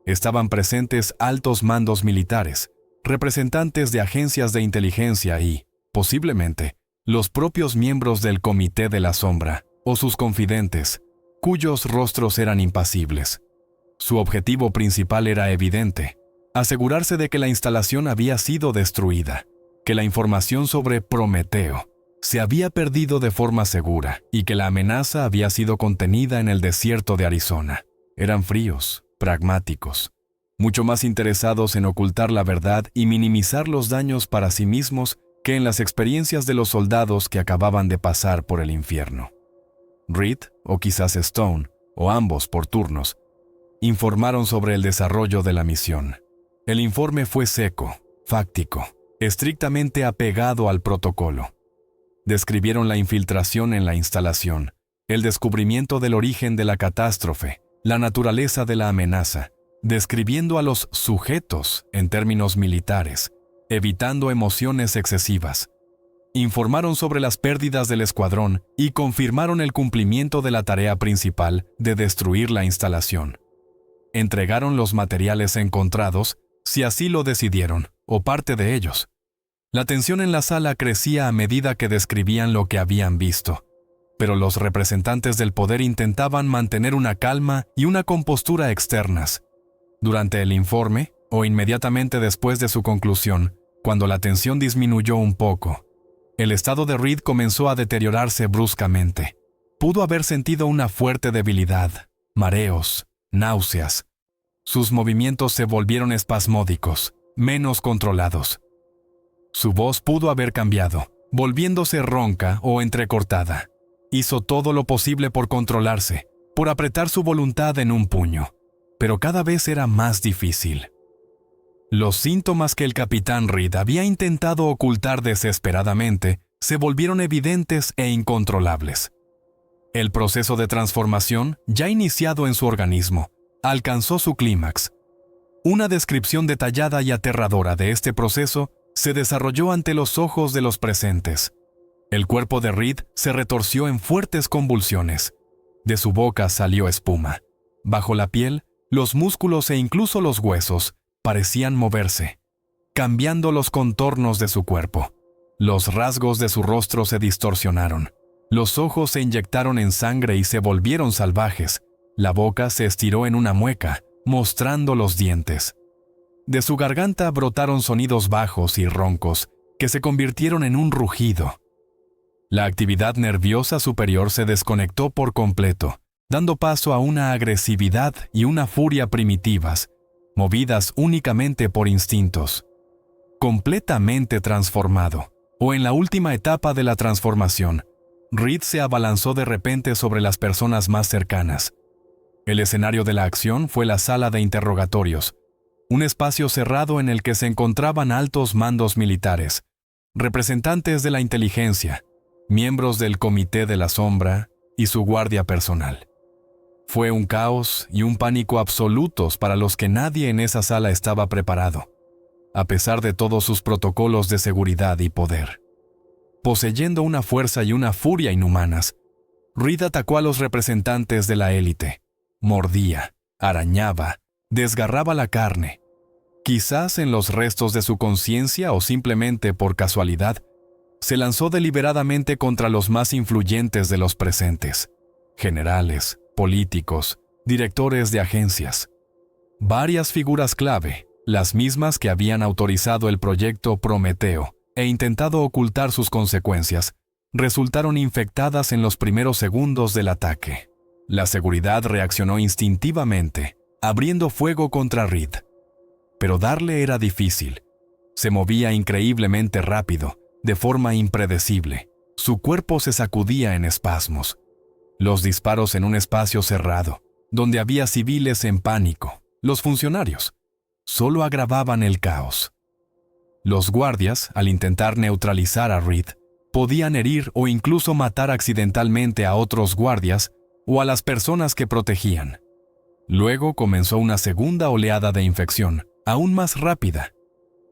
Estaban presentes altos mandos militares, representantes de agencias de inteligencia y, posiblemente, los propios miembros del Comité de la Sombra, o sus confidentes, cuyos rostros eran impasibles. Su objetivo principal era evidente: asegurarse de que la instalación había sido destruida, que la información sobre Prometeo se había perdido de forma segura y que la amenaza había sido contenida en el desierto de Arizona. Eran fríos, pragmáticos, mucho más interesados en ocultar la verdad y minimizar los daños para sí mismos que en las experiencias de los soldados que acababan de pasar por el infierno. Reed, o quizás Stone, o ambos por turnos, informaron sobre el desarrollo de la misión. El informe fue seco, fáctico, estrictamente apegado al protocolo. Describieron la infiltración en la instalación, el descubrimiento del origen de la catástrofe, la naturaleza de la amenaza, describiendo a los sujetos en términos militares, evitando emociones excesivas. Informaron sobre las pérdidas del escuadrón y confirmaron el cumplimiento de la tarea principal de destruir la instalación. Entregaron los materiales encontrados, si así lo decidieron, o parte de ellos. La tensión en la sala crecía a medida que describían lo que habían visto, pero los representantes del poder intentaban mantener una calma y una compostura externas. Durante el informe, o inmediatamente después de su conclusión, cuando la tensión disminuyó un poco, el estado de Reed comenzó a deteriorarse bruscamente. Pudo haber sentido una fuerte debilidad, mareos, náuseas. Sus movimientos se volvieron espasmódicos, menos controlados. Su voz pudo haber cambiado, volviéndose ronca o entrecortada. Hizo todo lo posible por controlarse, por apretar su voluntad en un puño, pero cada vez era más difícil. Los síntomas que el capitán Reed había intentado ocultar desesperadamente se volvieron evidentes e incontrolables. El proceso de transformación, ya iniciado en su organismo, alcanzó su clímax. Una descripción detallada y aterradora de este proceso se desarrolló ante los ojos de los presentes. El cuerpo de Reed se retorció en fuertes convulsiones. De su boca salió espuma. Bajo la piel, los músculos e incluso los huesos parecían moverse, cambiando los contornos de su cuerpo. Los rasgos de su rostro se distorsionaron. Los ojos se inyectaron en sangre y se volvieron salvajes. La boca se estiró en una mueca, mostrando los dientes. De su garganta brotaron sonidos bajos y roncos, que se convirtieron en un rugido. La actividad nerviosa superior se desconectó por completo, dando paso a una agresividad y una furia primitivas, movidas únicamente por instintos. Completamente transformado, o en la última etapa de la transformación, Reed se abalanzó de repente sobre las personas más cercanas. El escenario de la acción fue la sala de interrogatorios, un espacio cerrado en el que se encontraban altos mandos militares, representantes de la inteligencia, miembros del Comité de la Sombra y su guardia personal. Fue un caos y un pánico absolutos para los que nadie en esa sala estaba preparado, a pesar de todos sus protocolos de seguridad y poder. Poseyendo una fuerza y una furia inhumanas, Reed atacó a los representantes de la élite. Mordía, arañaba, desgarraba la carne. Quizás en los restos de su conciencia o simplemente por casualidad, se lanzó deliberadamente contra los más influyentes de los presentes: generales, políticos, directores de agencias. Varias figuras clave, las mismas que habían autorizado el proyecto Prometeo e intentado ocultar sus consecuencias, resultaron infectadas en los primeros segundos del ataque. La seguridad reaccionó instintivamente, abriendo fuego contra Reed. Pero darle era difícil. Se movía increíblemente rápido, de forma impredecible. Su cuerpo se sacudía en espasmos. Los disparos en un espacio cerrado, donde había civiles en pánico, los funcionarios, solo agravaban el caos. Los guardias, al intentar neutralizar a Reed, podían herir o incluso matar accidentalmente a otros guardias o a las personas que protegían. Luego comenzó una segunda oleada de infección, aún más rápida.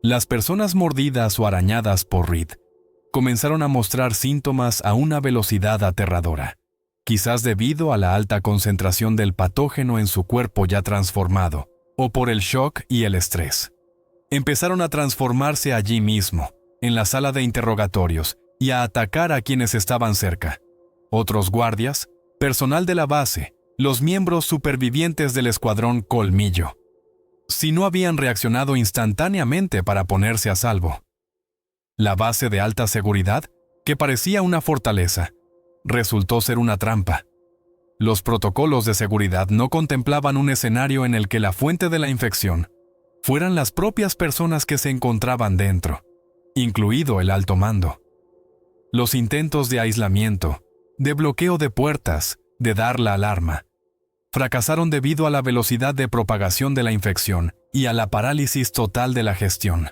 Las personas mordidas o arañadas por Reed comenzaron a mostrar síntomas a una velocidad aterradora, quizás debido a la alta concentración del patógeno en su cuerpo ya transformado, o por el shock y el estrés. Empezaron a transformarse allí mismo, en la sala de interrogatorios, y a atacar a quienes estaban cerca. Otros guardias, personal de la base, los miembros supervivientes del escuadrón Colmillo, si no habían reaccionado instantáneamente para ponerse a salvo. La base de alta seguridad, que parecía una fortaleza, resultó ser una trampa. Los protocolos de seguridad no contemplaban un escenario en el que la fuente de la infección fueran las propias personas que se encontraban dentro, incluido el alto mando. Los intentos de aislamiento, de bloqueo de puertas, de dar la alarma, fracasaron debido a la velocidad de propagación de la infección y a la parálisis total de la gestión,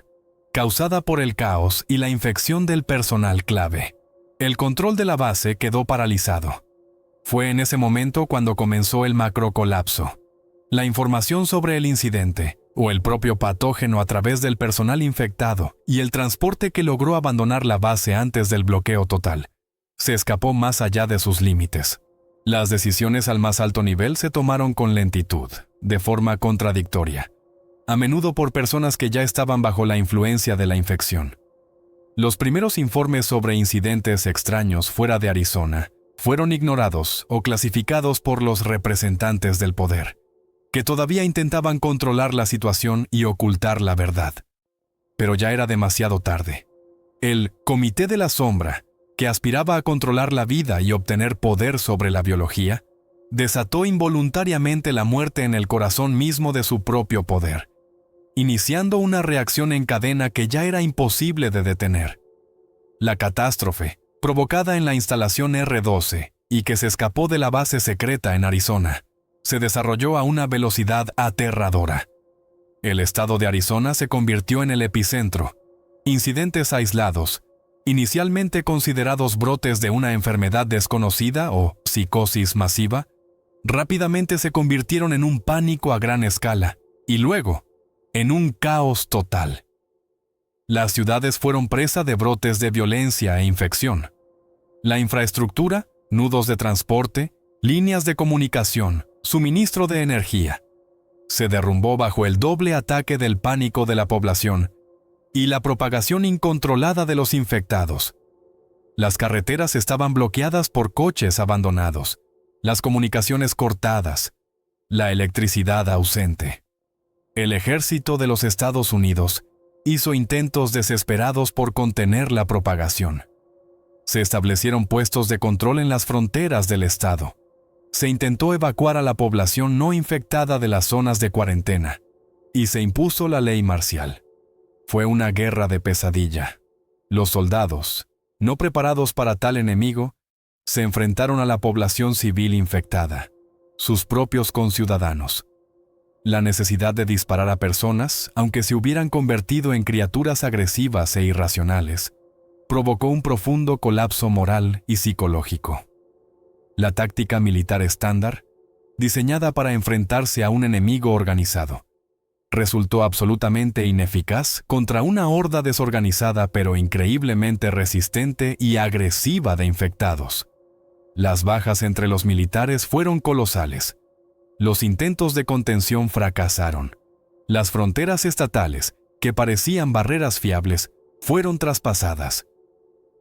causada por el caos y la infección del personal clave. El control de la base quedó paralizado. Fue en ese momento cuando comenzó el macrocolapso. La información sobre el incidente, o el propio patógeno a través del personal infectado y el transporte que logró abandonar la base antes del bloqueo total, se escapó más allá de sus límites. Las decisiones al más alto nivel se tomaron con lentitud, de forma contradictoria, a menudo por personas que ya estaban bajo la influencia de la infección. Los primeros informes sobre incidentes extraños fuera de Arizona fueron ignorados o clasificados por los representantes del poder, que todavía intentaban controlar la situación y ocultar la verdad. Pero ya era demasiado tarde. El Comité de la Sombra, que aspiraba a controlar la vida y obtener poder sobre la biología, desató involuntariamente la muerte en el corazón mismo de su propio poder, iniciando una reacción en cadena que ya era imposible de detener. La catástrofe, provocada en la instalación R-12 y que se escapó de la base secreta en Arizona, se desarrolló a una velocidad aterradora. El estado de Arizona se convirtió en el epicentro. Incidentes aislados, inicialmente considerados brotes de una enfermedad desconocida o psicosis masiva, rápidamente se convirtieron en un pánico a gran escala y luego en un caos total. Las ciudades fueron presa de brotes de violencia e infección. La infraestructura, nudos de transporte, líneas de comunicación, suministro de energía, se derrumbó bajo el doble ataque del pánico de la población y la propagación incontrolada de los infectados. Las carreteras estaban bloqueadas por coches abandonados, las comunicaciones cortadas, la electricidad ausente. El ejército de los Estados Unidos hizo intentos desesperados por contener la propagación. Se establecieron puestos de control en las fronteras del estado. Se intentó evacuar a la población no infectada de las zonas de cuarentena y se impuso la ley marcial. Fue una guerra de pesadilla. Los soldados, no preparados para tal enemigo, se enfrentaron a la población civil infectada, sus propios conciudadanos. La necesidad de disparar a personas, aunque se hubieran convertido en criaturas agresivas e irracionales, provocó un profundo colapso moral y psicológico. La táctica militar estándar, diseñada para enfrentarse a un enemigo organizado, resultó absolutamente ineficaz contra una horda desorganizada pero increíblemente resistente y agresiva de infectados. Las bajas entre los militares fueron colosales. Los intentos de contención fracasaron. Las fronteras estatales, que parecían barreras fiables, fueron traspasadas.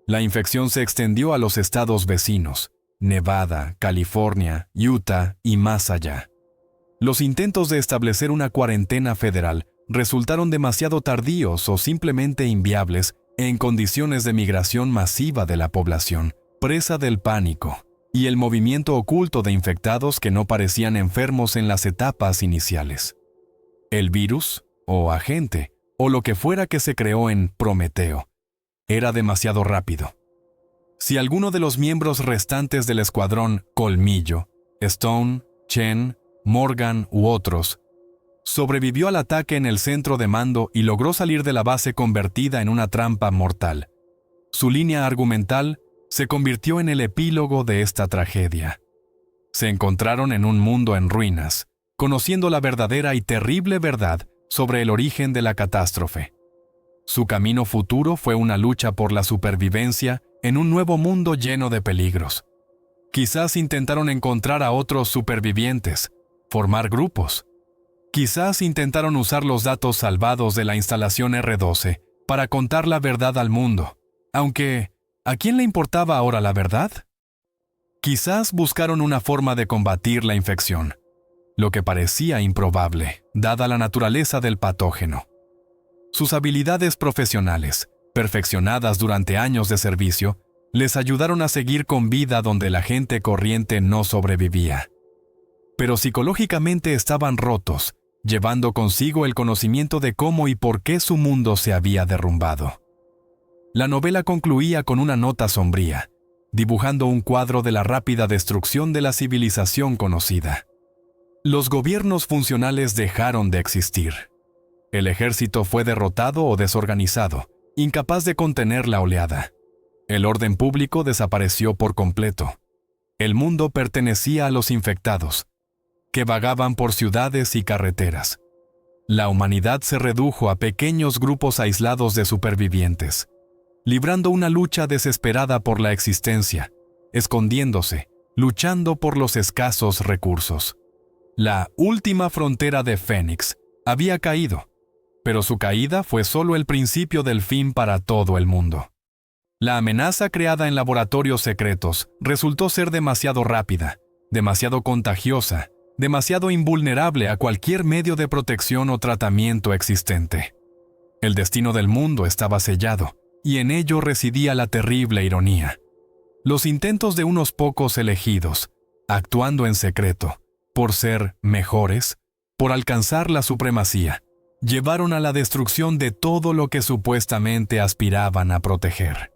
La infección se extendió a los estados vecinos, Nevada, California, Utah y más allá. Los intentos de establecer una cuarentena federal resultaron demasiado tardíos o simplemente inviables en condiciones de migración masiva de la población, presa del pánico, y el movimiento oculto de infectados que no parecían enfermos en las etapas iniciales. El virus, o agente, o lo que fuera que se creó en Prometeo, era demasiado rápido. Si alguno de los miembros restantes del escuadrón Colmillo, Stone, Chen, Morgan u otros, sobrevivió al ataque en el centro de mando y logró salir de la base convertida en una trampa mortal, su línea argumental se convirtió en el epílogo de esta tragedia. Se encontraron en un mundo en ruinas, conociendo la verdadera y terrible verdad sobre el origen de la catástrofe. Su camino futuro fue una lucha por la supervivencia en un nuevo mundo lleno de peligros. Quizás intentaron encontrar a otros supervivientes, formar grupos. Quizás intentaron usar los datos salvados de la instalación R-12 para contar la verdad al mundo, aunque ¿A quién le importaba ahora la verdad? Quizás buscaron una forma de combatir la infección, lo que parecía improbable, dada la naturaleza del patógeno. Sus habilidades profesionales, perfeccionadas durante años de servicio, les ayudaron a seguir con vida donde la gente corriente no sobrevivía. Pero psicológicamente estaban rotos, llevando consigo el conocimiento de cómo y por qué su mundo se había derrumbado. La novela concluía con una nota sombría, dibujando un cuadro de la rápida destrucción de la civilización conocida. Los gobiernos funcionales dejaron de existir. El ejército fue derrotado o desorganizado, incapaz de contener la oleada. El orden público desapareció por completo. El mundo pertenecía a los infectados, que vagaban por ciudades y carreteras. La humanidad se redujo a pequeños grupos aislados de supervivientes, librando una lucha desesperada por la existencia, escondiéndose, luchando por los escasos recursos. La última frontera de Fénix había caído, pero su caída fue solo el principio del fin para todo el mundo. La amenaza creada en laboratorios secretos resultó ser demasiado rápida, demasiado contagiosa, demasiado invulnerable a cualquier medio de protección o tratamiento existente. El destino del mundo estaba sellado, y en ello residía la terrible ironía. Los intentos de unos pocos elegidos, actuando en secreto, por ser mejores, por alcanzar la supremacía, llevaron a la destrucción de todo lo que supuestamente aspiraban a proteger.